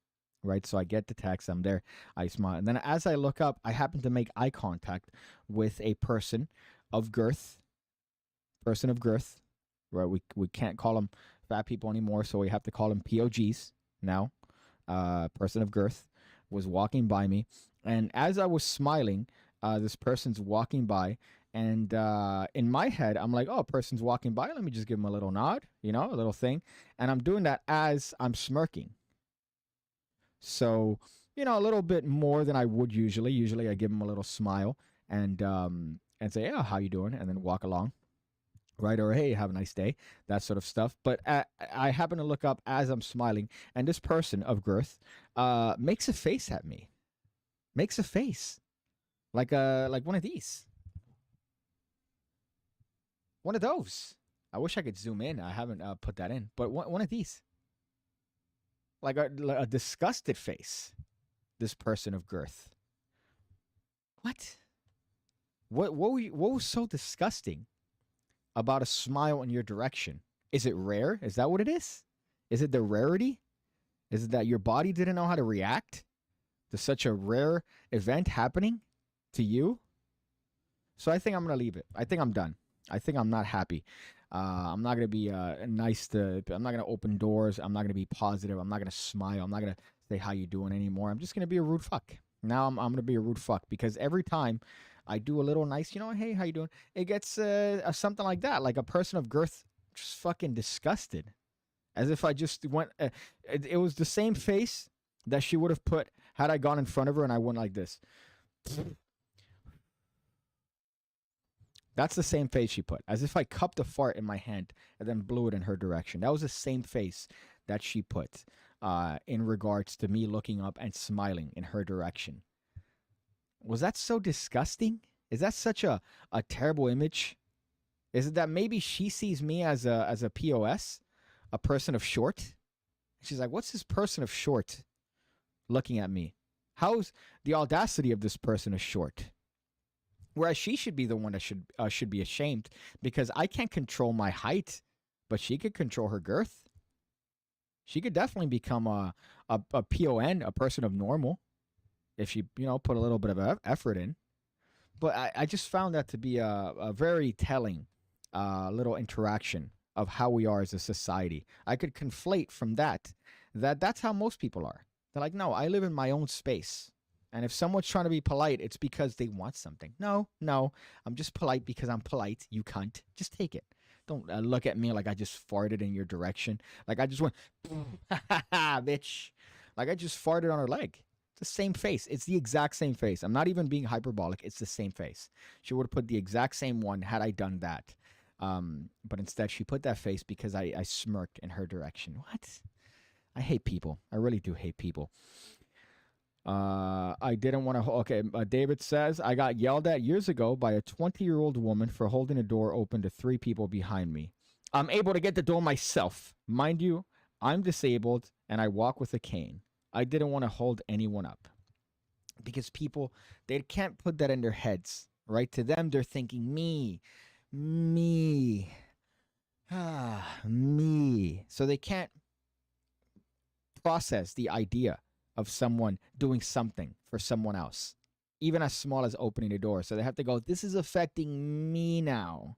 Right, so I get the text, I'm there, I smile, and then as I look up, I happen to make eye contact with a person of girth. Right, we can't call them fat people anymore, so we have to call them POGs now. Person of girth was walking by me, and as I was smiling, this person's walking by, and in my head, I'm like, oh, a person's walking by. Let me just give him a little nod, a little thing. And I'm doing that as I'm smirking. So, a little bit more than I would usually. Usually I give him a little smile and say, yeah, how you doing? And then walk along. Right, or hey, have a nice day, that sort of stuff. But I happen to look up as I'm smiling, and this person of girth makes a face at me. Makes a face. Like one of these. One of those. I wish I could zoom in. I haven't put that in. But one of these. Like a disgusted face. This person of girth. What? What was so disgusting about a smile in your direction? Is it rare? Is that what it is? Is it the rarity? Is it that your body didn't know how to react to such a rare event happening to you? So I think I'm going to leave it. I think I'm done. I think I'm not happy. I'm not going to be nice to, I'm not going to open doors. I'm not going to be positive. I'm not going to smile. I'm not going to say how you doing anymore. I'm just going to be a rude fuck. Now I'm going to be a rude fuck because every time I do a little nice, hey, how you doing? It gets something like that. Like a person of girth just fucking disgusted. As if I just went, it was the same face that she would have put had I gone in front of her and I went like this. That's the same face she put. As if I cupped a fart in my hand and then blew it in her direction. That was the same face that she put in regards to me looking up and smiling in her direction. Was that so disgusting? Is that such a terrible image? Is it that maybe she sees me as a POS, a person of short? She's like, what's this person of short looking at me? How's the audacity of this person of short? Whereas she should be the one that should be ashamed because I can't control my height, but she could control her girth. She could definitely become a PON, a person of normal, if she put a little bit of effort in. But I just found that to be a very telling little interaction of how we are as a society. I could conflate from that's how most people are. They're like, no, I live in my own space. And if someone's trying to be polite, it's because they want something. No, I'm just polite because I'm polite, you cunt. Just take it. Don't look at me like I just farted in your direction. Like I just went, bitch. Like I just farted on her leg. It's the same face. It's the exact same face. I'm not even being hyperbolic. It's the same face. She would have put the exact same one had I done that. But instead, she put that face because I smirked in her direction. What? I hate people. I really do hate people. I didn't want to. Okay, David says, I got yelled at years ago by a 20-year-old woman for holding a door open to 3 people behind me. I'm able to get the door myself. Mind you, I'm disabled and I walk with a cane. I didn't want to hold anyone up. Because people, they can't put that in their heads, right? To them, they're thinking, me. Me. So they can't process the idea of someone doing something for someone else, even as small as opening the door. So they have to go, this is affecting me now.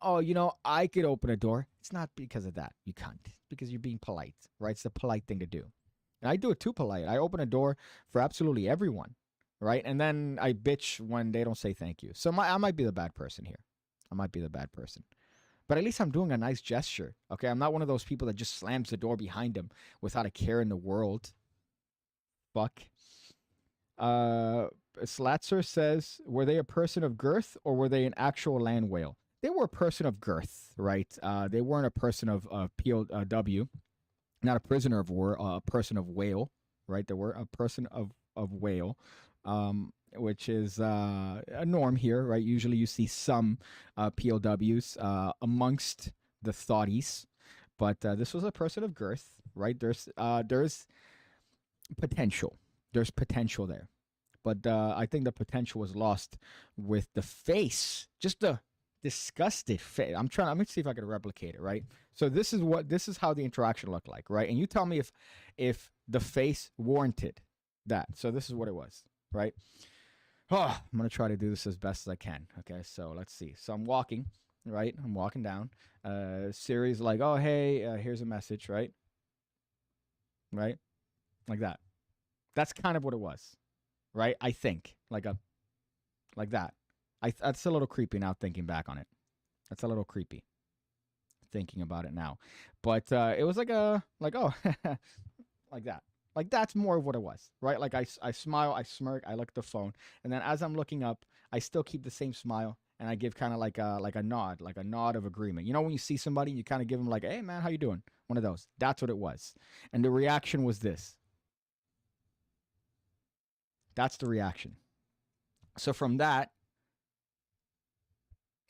oh, I could open a door. It's not because of that. You can't. It's because you're being polite, right? It's the polite thing to do. And I do it too polite. I open a door for absolutely everyone, right? And then I bitch when they don't say thank you. So I might be the bad person here. I might be the bad person. But at least I'm doing a nice gesture, okay? I'm not one of those people that just slams the door behind them without a care in the world. Fuck. Slatzer says, were they a person of girth or were they an actual land whale? They were a person of girth, right? They weren't a person of POW, not a prisoner of war, a person of whale, right? They were a person of whale, which is a norm here, right? Usually you see some POWs amongst the thoughties, but this was a person of girth, right? There's potential. There's potential there. But I think the potential was lost with the face, just the disgusted face. I'm going to see if I can replicate it, right? So this is how the interaction looked like, right? And you tell me if the face warranted that. So this is what it was, right? Oh, I'm going to try to do this as best as I can. Okay, so let's see. So I'm walking, right? I'm walking down. Siri's like, oh, hey, here's a message, right? Right? Like that. That's kind of what it was, right? I think like that. That's a little creepy now thinking back on it. That's a little creepy thinking about it now. But it was like oh, like that. Like that's more of what it was, right? Like I smile, I smirk, I look at the phone, and then as I'm looking up, I still keep the same smile, and I give kind of like a nod of agreement. You know when you see somebody, you kind of give them like, hey man, how you doing? One of those. That's what it was. And the reaction was this. That's the reaction. So from that,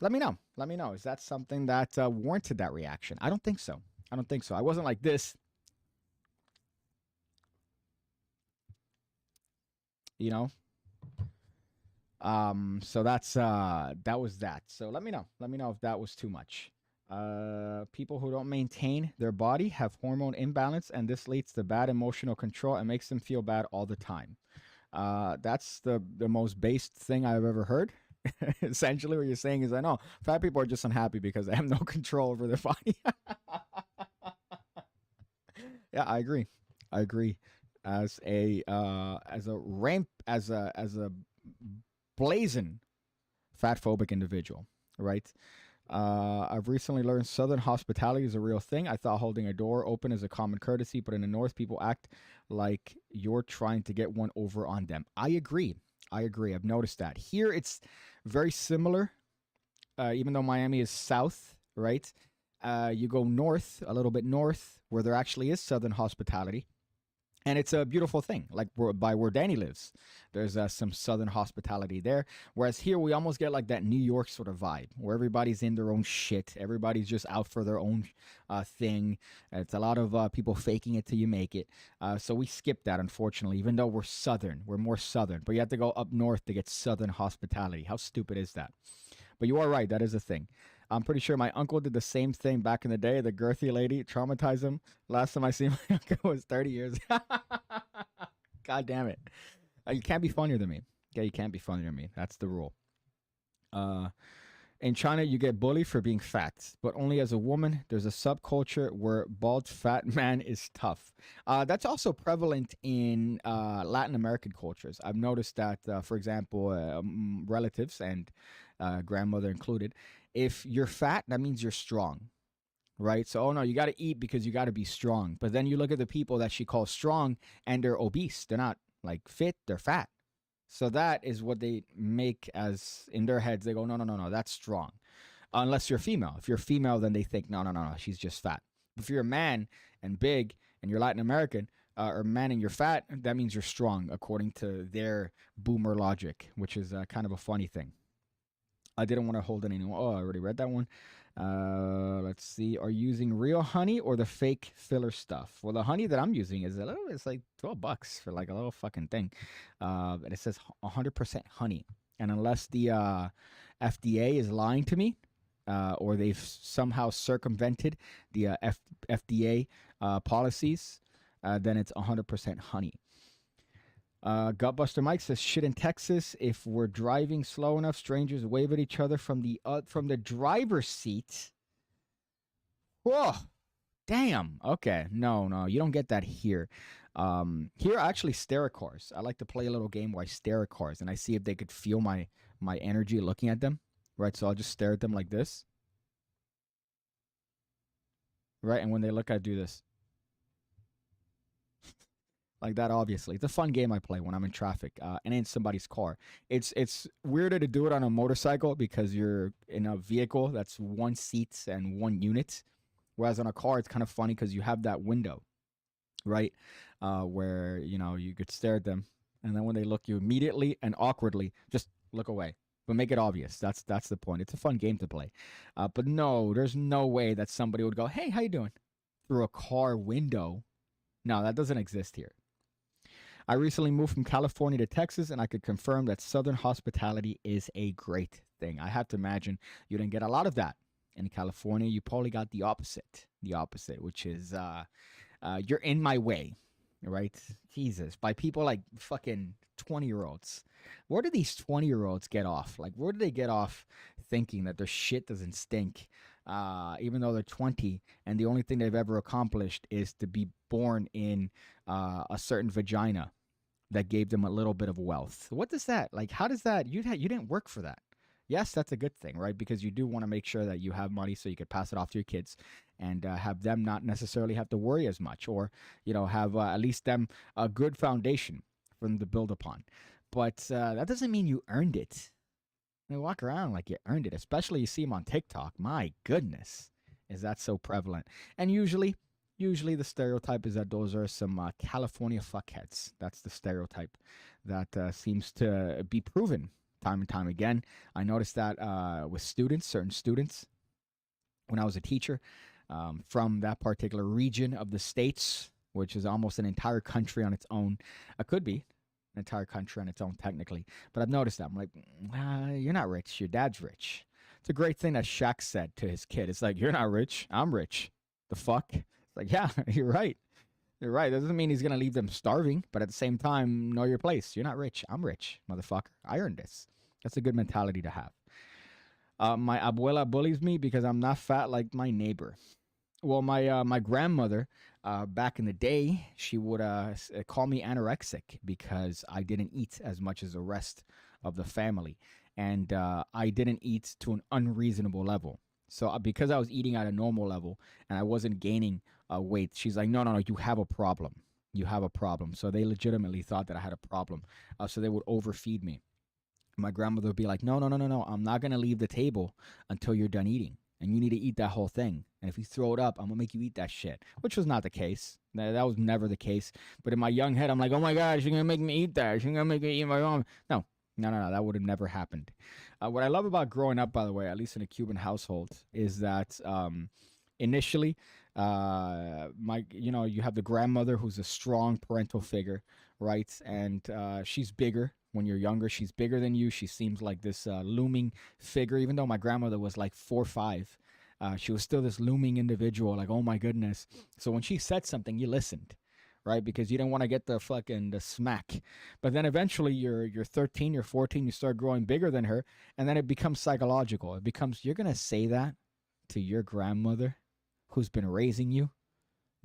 let me know. Let me know. Is that something that warranted that reaction? I don't think so. I wasn't like this. So that was that. So let me know if that was too much. People who don't maintain their body have hormone imbalance, and this leads to bad emotional control and makes them feel bad all the time. That's the most based thing I've ever heard. Essentially what you're saying is, I know fat people are just unhappy because they have no control over their body. Yeah, I agree. As a blazing fat phobic individual, right? I've recently learned Southern hospitality is a real thing. I thought holding a door open is a common courtesy, but in the North, people act like you're trying to get one over on them. I agree. I've noticed that. Here, it's very similar, even though Miami is south, right? You go north, a little bit north, where there actually is Southern hospitality. And it's a beautiful thing, like by where Danny lives. There's some Southern hospitality there. Whereas here, we almost get like that New York sort of vibe, where everybody's in their own shit. Everybody's just out for their own thing. It's a lot of people faking it till you make it. So we skip that, unfortunately, even though we're Southern. We're more Southern. But you have to go up north to get Southern hospitality. How stupid is that? But you are right. That is a thing. I'm pretty sure my uncle did the same thing back in the day. The girthy lady traumatized him. Last time I seen my uncle was 30 years. God damn it. You can't be funnier than me. Okay, you can't be funnier than me. That's the rule. In China, you get bullied for being fat, but only as a woman. There's a subculture where bald fat man is tough. That's also prevalent in Latin American cultures. I've noticed that, for example, relatives and grandmother included, if you're fat, that means you're strong, right? So, oh no, you got to eat because you got to be strong. But then you look at the people that she calls strong and they're obese. They're not like fit, they're fat. So that is what they make as in their heads. They go, no, that's strong. Unless you're female. If you're female, then they think, no, she's just fat. If you're a man and big and you're Latin American, or man and you're fat, that means you're strong, according to their boomer logic, which is kind of a funny thing. I didn't want to hold any. Oh, I already read that one. Let's see. Are you using real honey or the fake filler stuff? Well, the honey that I'm using is it's like $12 for like a little fucking thing. And it says 100% honey. And unless the FDA is lying to me, or they've somehow circumvented the FDA policies, then it's 100% honey. Gutbuster Mike says, "Shit in Texas. If we're driving slow enough, strangers wave at each other from the driver's seat." Whoa, damn. Okay, no, you don't get that here. Here I actually stare at cars. I like to play a little game where I stare at cars and I see if they could feel my energy looking at them. Right, so I'll just stare at them like this. Right, and when they look, I do this. Like that, obviously. It's a fun game I play when I'm in traffic and in somebody's car. It's weirder to do it on a motorcycle because you're in a vehicle that's one seat and one unit. Whereas on a car, it's kind of funny because you have that window, right? Where, you could stare at them. And then when they look, you immediately and awkwardly just look away. But make it obvious. That's the point. It's a fun game to play. But no, there's no way that somebody would go, "Hey, how you doing?" through a car window. No, that doesn't exist here. I recently moved from California to Texas, and I could confirm that Southern hospitality is a great thing. I have to imagine you didn't get a lot of that. In California, you probably got the opposite, which is you're in my way, right? Jesus, by people like fucking 20-year-olds. Where do these 20-year-olds get off? Like, where do they get off thinking that their shit doesn't stink, even though they're 20, and the only thing they've ever accomplished is to be born in a certain vagina that gave them a little bit of wealth? What does that, like, how does that, you didn't work for that. Yes, that's a good thing, right? Because you do want to make sure that you have money so you could pass it off to your kids and have them not necessarily have to worry as much, or, have at least them a good foundation for them to build upon. But that doesn't mean you earned it. They walk around like you earned it, especially you see them on TikTok. My goodness, is that so prevalent? And usually the stereotype is that those are some California fuckheads. That's the stereotype that seems to be proven time and time again. I noticed that with certain students, when I was a teacher from that particular region of the States, which is almost an entire country on its own. It could be an entire country on its own technically, but I've noticed that. I'm like, you're not rich. Your dad's rich. It's a great thing that Shaq said to his kid. It's like, you're not rich. I'm rich. The fuck? It's like, yeah, you're right. You're right. That doesn't mean he's going to leave them starving, but at the same time, know your place. You're not rich. I'm rich, motherfucker. I earned this. That's a good mentality to have. My abuela bullies me because I'm not fat like my neighbor. Well, my grandmother, back in the day, she would call me anorexic because I didn't eat as much as the rest of the family. And I didn't eat to an unreasonable level. So because I was eating at a normal level and I wasn't gaining weight, she's like, no, you have a problem. You have a problem. So they legitimately thought that I had a problem. So they would overfeed me. My grandmother would be like, no, I'm not going to leave the table until you're done eating. And you need to eat that whole thing. And if you throw it up, I'm going to make you eat that shit. Which was not the case. That was never the case. But in my young head, I'm like, oh my gosh, you're going to make me eat that. You're going to make me eat my own. No, that would have never happened. What I love about growing up, by the way, at least in a Cuban household, is that initially, you have the grandmother who's a strong parental figure, right? And she's bigger. When you're younger, she's bigger than you. She seems like this looming figure, even though my grandmother was like 4'5". She was still this looming individual, like, oh my goodness. So when she said something, you listened, right? Because you didn't want to get the smack. But then eventually you're 13, you're 14, you start growing bigger than her, and then it becomes psychological. It becomes, you're going to say that to your grandmother who's been raising you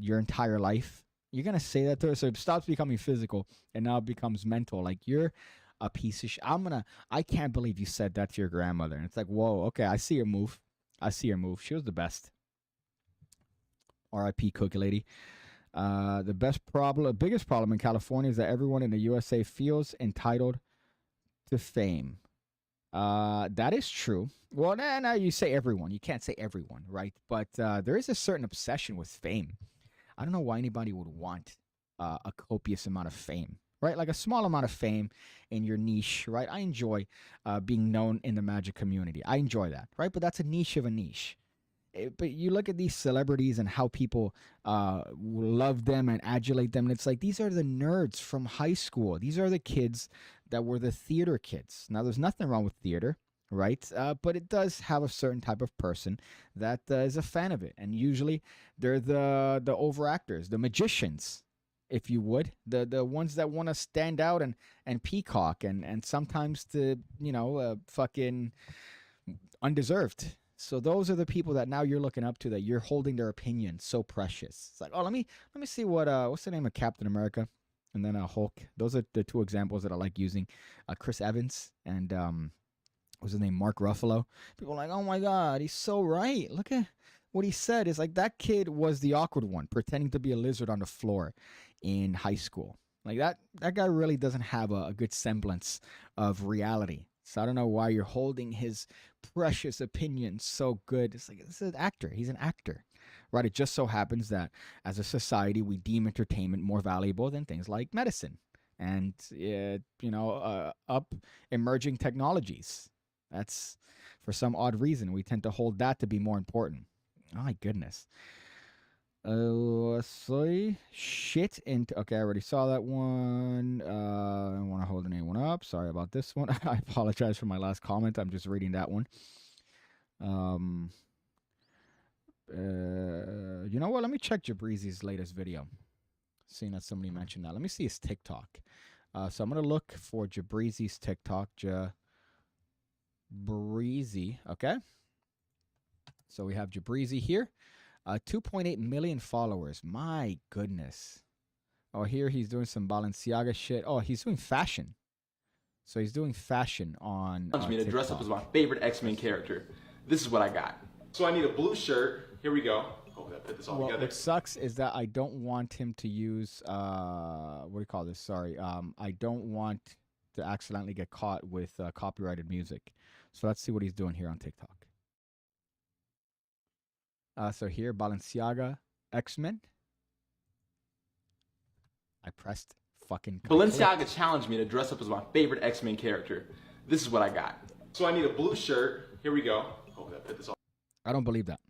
your entire life. You're going to say that to her. So it stops becoming physical and now it becomes mental. Like, you're a piece of shit. I can't believe you said that to your grandmother. And it's like, whoa, okay, I see your move. She was the best. R.I.P. Cookie Lady. The biggest problem in California is that everyone in the USA feels entitled to fame. That is true. Well, no, you say everyone. You can't say everyone, right? But there is a certain obsession with fame. I don't know why anybody would want a copious amount of fame, right? Like a small amount of fame in your niche, right? I enjoy being known in the magic community. I enjoy that, right? But that's a niche of a niche. But you look at these celebrities and how people love them and adulate them. And it's like, these are the nerds from high school. These are the kids that were the theater kids. Now, there's nothing wrong with theater, right? But it does have a certain type of person that is a fan of it. And usually they're the overactors, the magicians if you would. The ones that want to stand out and peacock and sometimes fucking undeserved. So those are the people that now you're looking up to, that you're holding their opinion so precious. It's like, oh, let me see what's the name of Captain America, and then Hulk. Those are the two examples that I like using. Chris Evans and what's his name, Mark Ruffalo. People are like, oh my God, he's so right. Look at what he said. Is like, that kid was the awkward one, pretending to be a lizard on the floor in high school. Like that guy really doesn't have a good semblance of reality. So I don't know why you're holding his precious opinion so good. It's like, this is an actor. He's an actor, right? It just so happens that as a society, we deem entertainment more valuable than things like medicine and, up emerging technologies. That's, for some odd reason, we tend to hold that to be more important. Oh, my goodness. Soy shit into. Okay, I already saw that one. I don't want to hold anyone up. Sorry about this one. I apologize for my last comment. I'm just reading that one. You know what? Let me check Jabrizi's latest video. Seeing that somebody mentioned that. Let me see his TikTok. So I'm gonna look for Jabrizi's TikTok. Jabrizi. Okay. So we have Jabrizi here. 2.8 million followers. My goodness. Oh, here he's doing some Balenciaga shit. Oh, he's doing fashion. So he's doing fashion on me to dress up as my favorite X-Men character. This is what I got. So I need a blue shirt. Here we go. Hopefully I put this all together. What sucks is that I don't want him to use what do you call this? Sorry. I don't want to accidentally get caught with copyrighted music. So let's see what he's doing here on TikTok. So here, Balenciaga, X-Men. I pressed fucking... Balenciaga challenged me to dress up as my favorite X-Men character. This is what I got. So I need a blue shirt. Here we go. Hopefully I put this all... I don't believe that.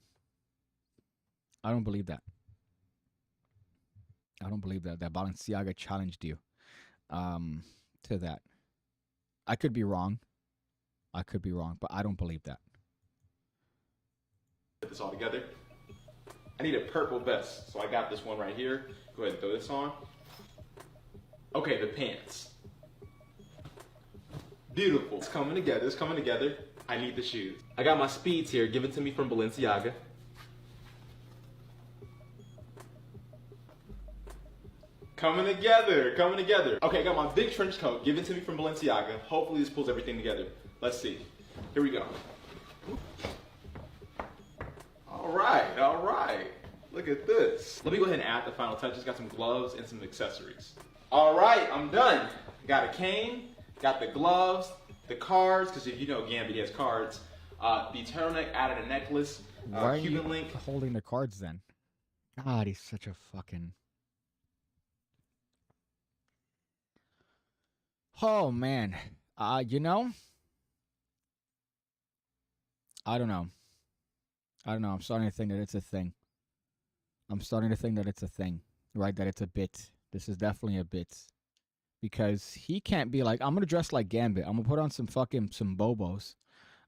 I don't believe that. I don't believe that Balenciaga challenged you to that. I could be wrong. But I don't believe that. Put this all together. I need a purple vest, so I got this one right here. Go ahead and throw this on. Okay, the pants. Beautiful. It's coming together. I need the shoes. I got my speeds here, given to me from Balenciaga. Coming together. Okay, I got my big trench coat, given to me from Balenciaga. Hopefully this pulls everything together. Let's see. Here we go. All right. Look at this. Let me go ahead and add the final touches. Got some gloves and some accessories. All right, I'm done. Got a cane, got the gloves, the cards, because if you know Gambit, he has cards. The turtleneck, added a necklace. Why are Cuban you link. holding the cards then? God, he's such a fucking... Oh, man. I don't know. I'm starting to think that it's a thing. Right? That it's a bit. This is definitely a bit. Because he can't be like, I'm going to dress like Gambit. I'm going to put on some bobos.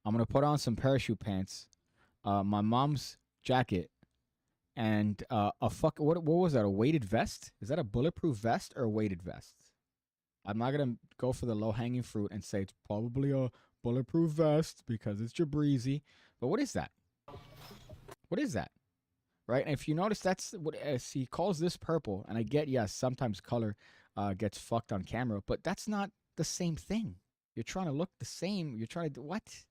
I'm going to put on some parachute pants. My mom's jacket. And what was that? A weighted vest? Is that a bulletproof vest or a weighted vest? I'm not going to go for the low-hanging fruit and say it's probably a bulletproof vest because it's Jabrizi. But what is that? Right? And if you notice, that's what he calls this purple. And I get, yes, sometimes color gets fucked on camera, but that's not the same thing. You're trying to look the same. You're trying to do what?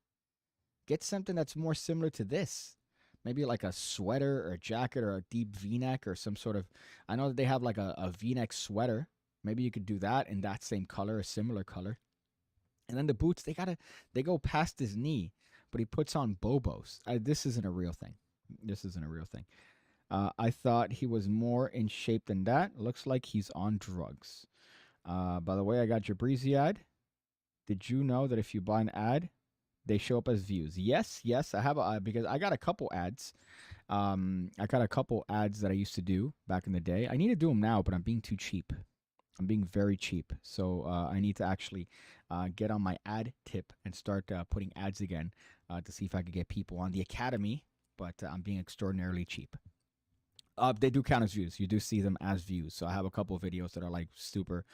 Get something that's more similar to this. Maybe like a sweater or a jacket or a deep V-neck or some sort of... I know that they have like a V-neck sweater. Maybe you could do that in that same color, a similar color. And then the boots, they go past his knee, but he puts on bobos. This isn't a real thing. I thought he was more in shape than that. Looks like he's on drugs. By the way, I got Jabrizi ad. Did you know that if you buy an ad, they show up as views? Yes, I have because I got a couple ads. I got a couple ads that I used to do back in the day. I need to do them now, but I'm being too cheap. I'm being very cheap. So I need to actually get on my ad tip and start putting ads again to see if I could get people on the academy, but I'm being extraordinarily cheap. They do count as views. You do see them as views. So I have a couple of videos that are like super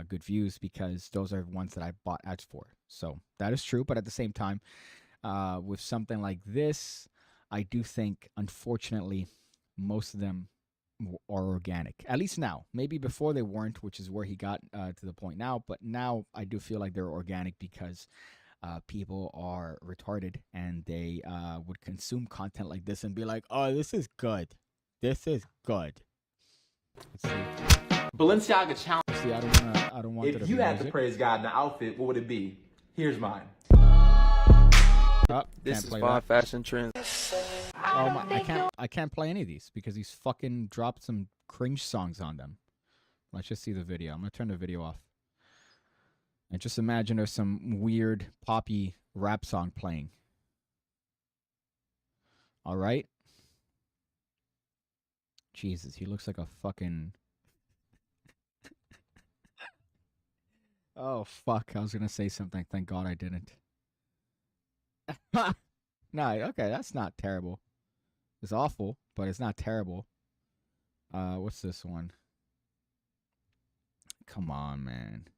good views because those are ones that I bought ads for. So that is true. But at the same time, with something like this, I do think, unfortunately, most of them are organic. At least now. Maybe before they weren't, which is where he got to the point now. But now I do feel like they're organic because people are retarded and they would consume content like this and be like, oh, this is good. This is good. Let's see. Balenciaga challenge. See, I don't want If you had to praise God in the outfit, what would it be? Here's mine. Oh, This is play my that. fashion trend. Oh my, I can't play any of these because he's fucking dropped some cringe songs on them. Let's just see the video. I'm gonna turn the video off. And just imagine there's some weird poppy rap song playing. All right. Jesus, he looks like a fucking... Oh, fuck. I was going to say something. Thank God I didn't. No, okay, that's not terrible. It's awful, but it's not terrible. What's this one? Come on, man.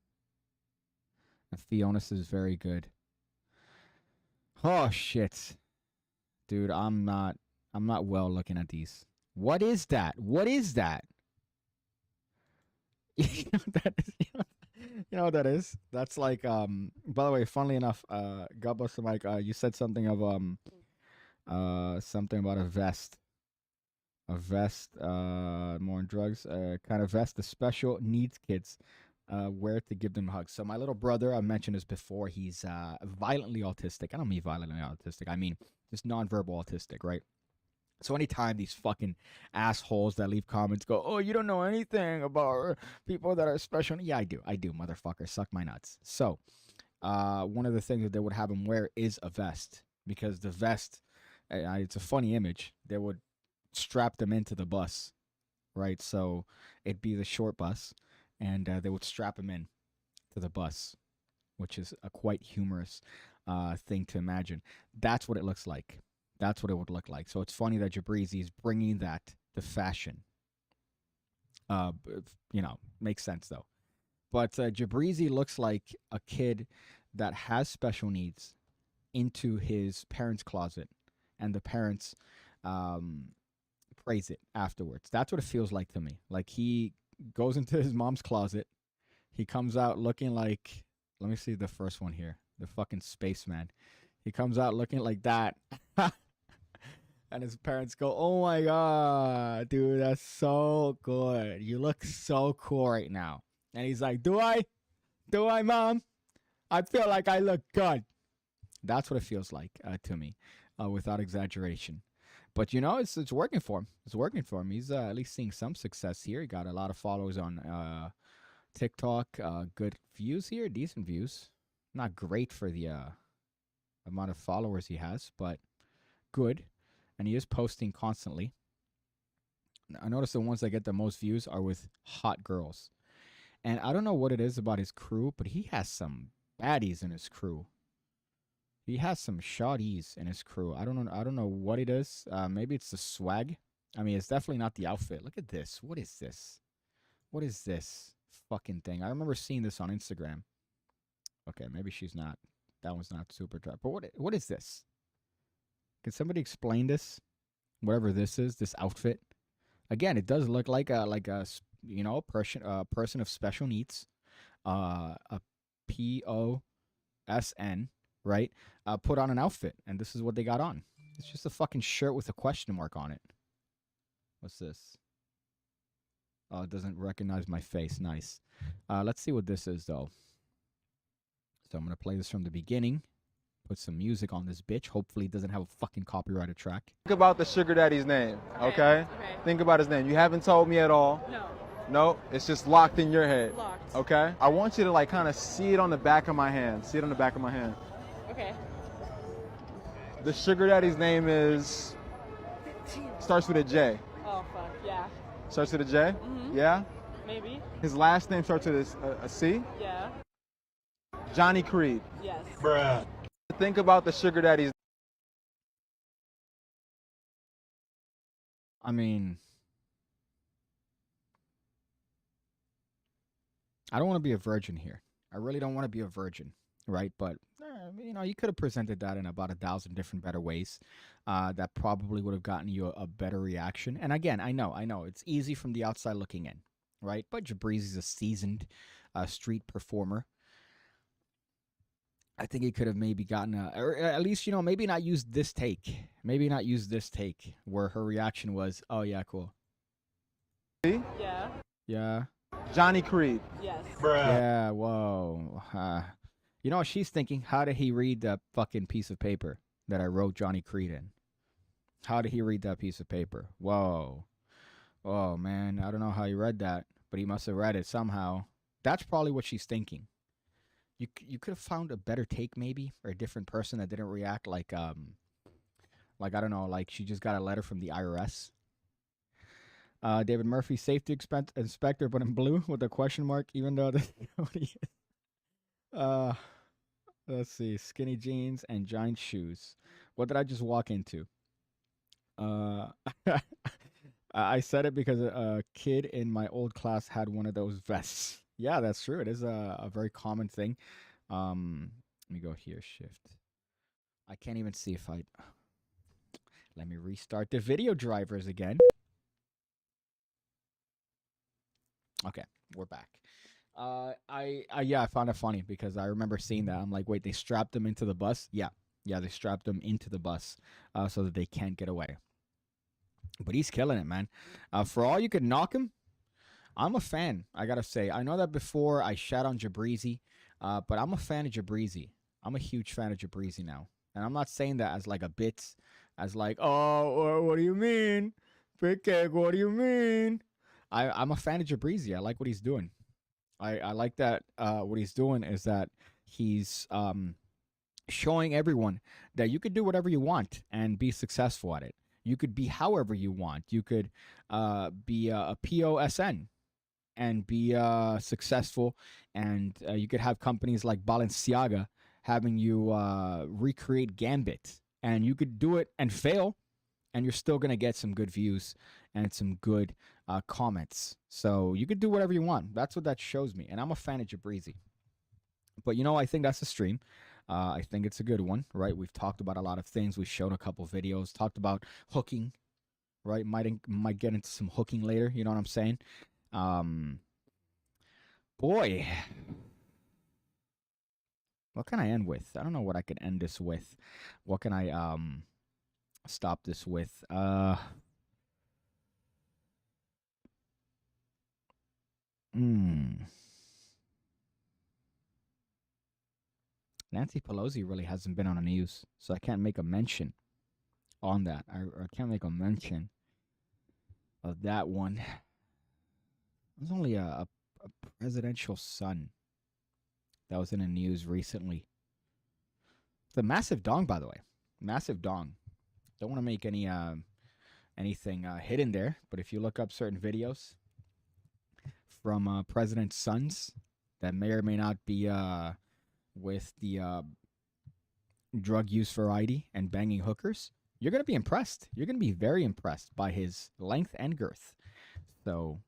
Fiona's is very good. Oh, shit. Dude, I'm not well looking at these. What is that? What is that? You know what that is? You know what that is? That's like by the way, funnily enough, God bless the mic, you said something of something about a vest. A vest, more on drugs, kind of vest the special needs kids wear to give them hugs. So my little brother, I mentioned this before, he's violently autistic. I don't mean violently autistic, I mean just nonverbal autistic, right? So anytime these fucking assholes that leave comments go, oh, you don't know anything about people that are special. Yeah, I do, motherfucker. Suck my nuts. So one of the things that they would have him wear is a vest. Because the vest, it's a funny image. They would strap them into the bus, right? So it'd be the short bus. And they would strap him in to the bus, which is a quite humorous thing to imagine. That's what it looks like. That's what it would look like. So it's funny that Jabrizi is bringing that to fashion. You know, makes sense though. But Jabrizi looks like a kid that has special needs into his parents' closet, and the parents praise it afterwards. That's what it feels like to me. Like he goes into his mom's closet. He comes out looking like, let me see the first one here. The fucking spaceman. He comes out looking like that. And his parents go, oh my God, dude, that's so good. You look so cool right now. And he's like, do I? Do I, Mom? I feel like I look good. That's what it feels like to me, without exaggeration. But, you know, it's working for him. It's working for him. He's at least seeing some success here. He got a lot of followers on TikTok. Good views here, decent views. Not great for the amount of followers he has, but good. And he is posting constantly. I notice the ones that get the most views are with hot girls. And I don't know what it is about his crew, but he has some baddies in his crew. He has some shawties in his crew. I don't know what it is. Maybe it's the swag. I mean, it's definitely not the outfit. Look at this. What is this? What is this fucking thing? I remember seeing this on Instagram. Okay, maybe she's not. That one's not super dry. But what is this? Can somebody explain this? Whatever this is, this outfit. Again, it does look like a you know, person of special needs. A POSN, right? Put on an outfit, and this is what they got on. It's just a fucking shirt with a question mark on it. What's this? Oh, it doesn't recognize my face. Nice. Let's see what this is, though. So I'm going to play this from the beginning. Put some music on this bitch. Hopefully it doesn't have a fucking copyrighted track. Think about the sugar daddy's name, okay? Think about his name. You haven't told me at all. No. No, it's just locked in your head. Locked. Okay? I want you to like kind of see it on the back of my hand. See it on the back of my hand. Okay. The sugar daddy's name is, starts with a J. Oh, fuck, yeah. Starts with a J? Mm-hmm. Yeah? Maybe. His last name starts with a C? Yeah. Johnny Creed. Yes. Bruh. Think about the sugar daddy's. I mean, I don't want to be a virgin here. I really don't want to be a virgin, right? But you could have presented that in about 1,000 different better ways. That probably would have gotten you a better reaction. And again, I know, it's easy from the outside looking in, right? But Jabrizi's a seasoned street performer. I think he could have maybe gotten or at least maybe not used this take. Maybe not use this take where her reaction was, "Oh yeah, cool." Yeah. Yeah. Johnny Creed. Yes. Yeah. Whoa. You know what she's thinking? How did he read that fucking piece of paper that I wrote Johnny Creed in? How did he read that piece of paper? Whoa. Oh man, I don't know how he read that, but he must have read it somehow. That's probably what she's thinking. You could have found a better take maybe, or a different person that didn't react like I don't know, like she just got a letter from the IRS. David Murphy, safety inspector, but in blue with a question mark, even though let's see, skinny jeans and giant shoes. What did I just walk into? I said it because a kid in my old class had one of those vests. Yeah, that's true. It is a very common thing. Let me go here, shift. I can't even see if I... Let me restart the video drivers again. Okay, we're back. I found it funny because I remember seeing that. I'm like, wait, they strapped them into the bus? Yeah, they strapped them into the bus so that they can't get away. But he's killing it, man. For all you could knock him, I'm a fan, I gotta say. I know that before I shat on Jabrizi, but I'm a fan of Jabrizi. I'm a huge fan of Jabrizi now. And I'm not saying that as like a bit, as like, oh, what do you mean? PigCake, what do you mean? I'm a fan of Jabrizi. I like what he's doing. I like that what he's doing is that he's showing everyone that you could do whatever you want and be successful at it. You could be however you want. You could be a POSN and be successful, and you could have companies like Balenciaga having you recreate Gambit, and you could do it and fail, and you're still going to get some good views and some good comments. So you could do whatever you want. That's what that shows me, and I'm a fan of Jabrizi. But I think that's a stream. I think it's a good one, right? We've talked about a lot of things. We've shown a couple videos, talked about hooking, right? Might get into some hooking later. You know what I'm saying? Boy, what can I end with? I don't know what I could end this with. What can I stop this with? Nancy Pelosi really hasn't been on the news, so I can't make a mention on that. I can't make a mention of that one. There's only a presidential son that was in the news recently. It's a massive dong, by the way. Massive dong. Don't want to make anything hidden there, but if you look up certain videos from president's sons that may or may not be with the drug use variety and banging hookers, you're going to be impressed. You're going to be very impressed by his length and girth. So,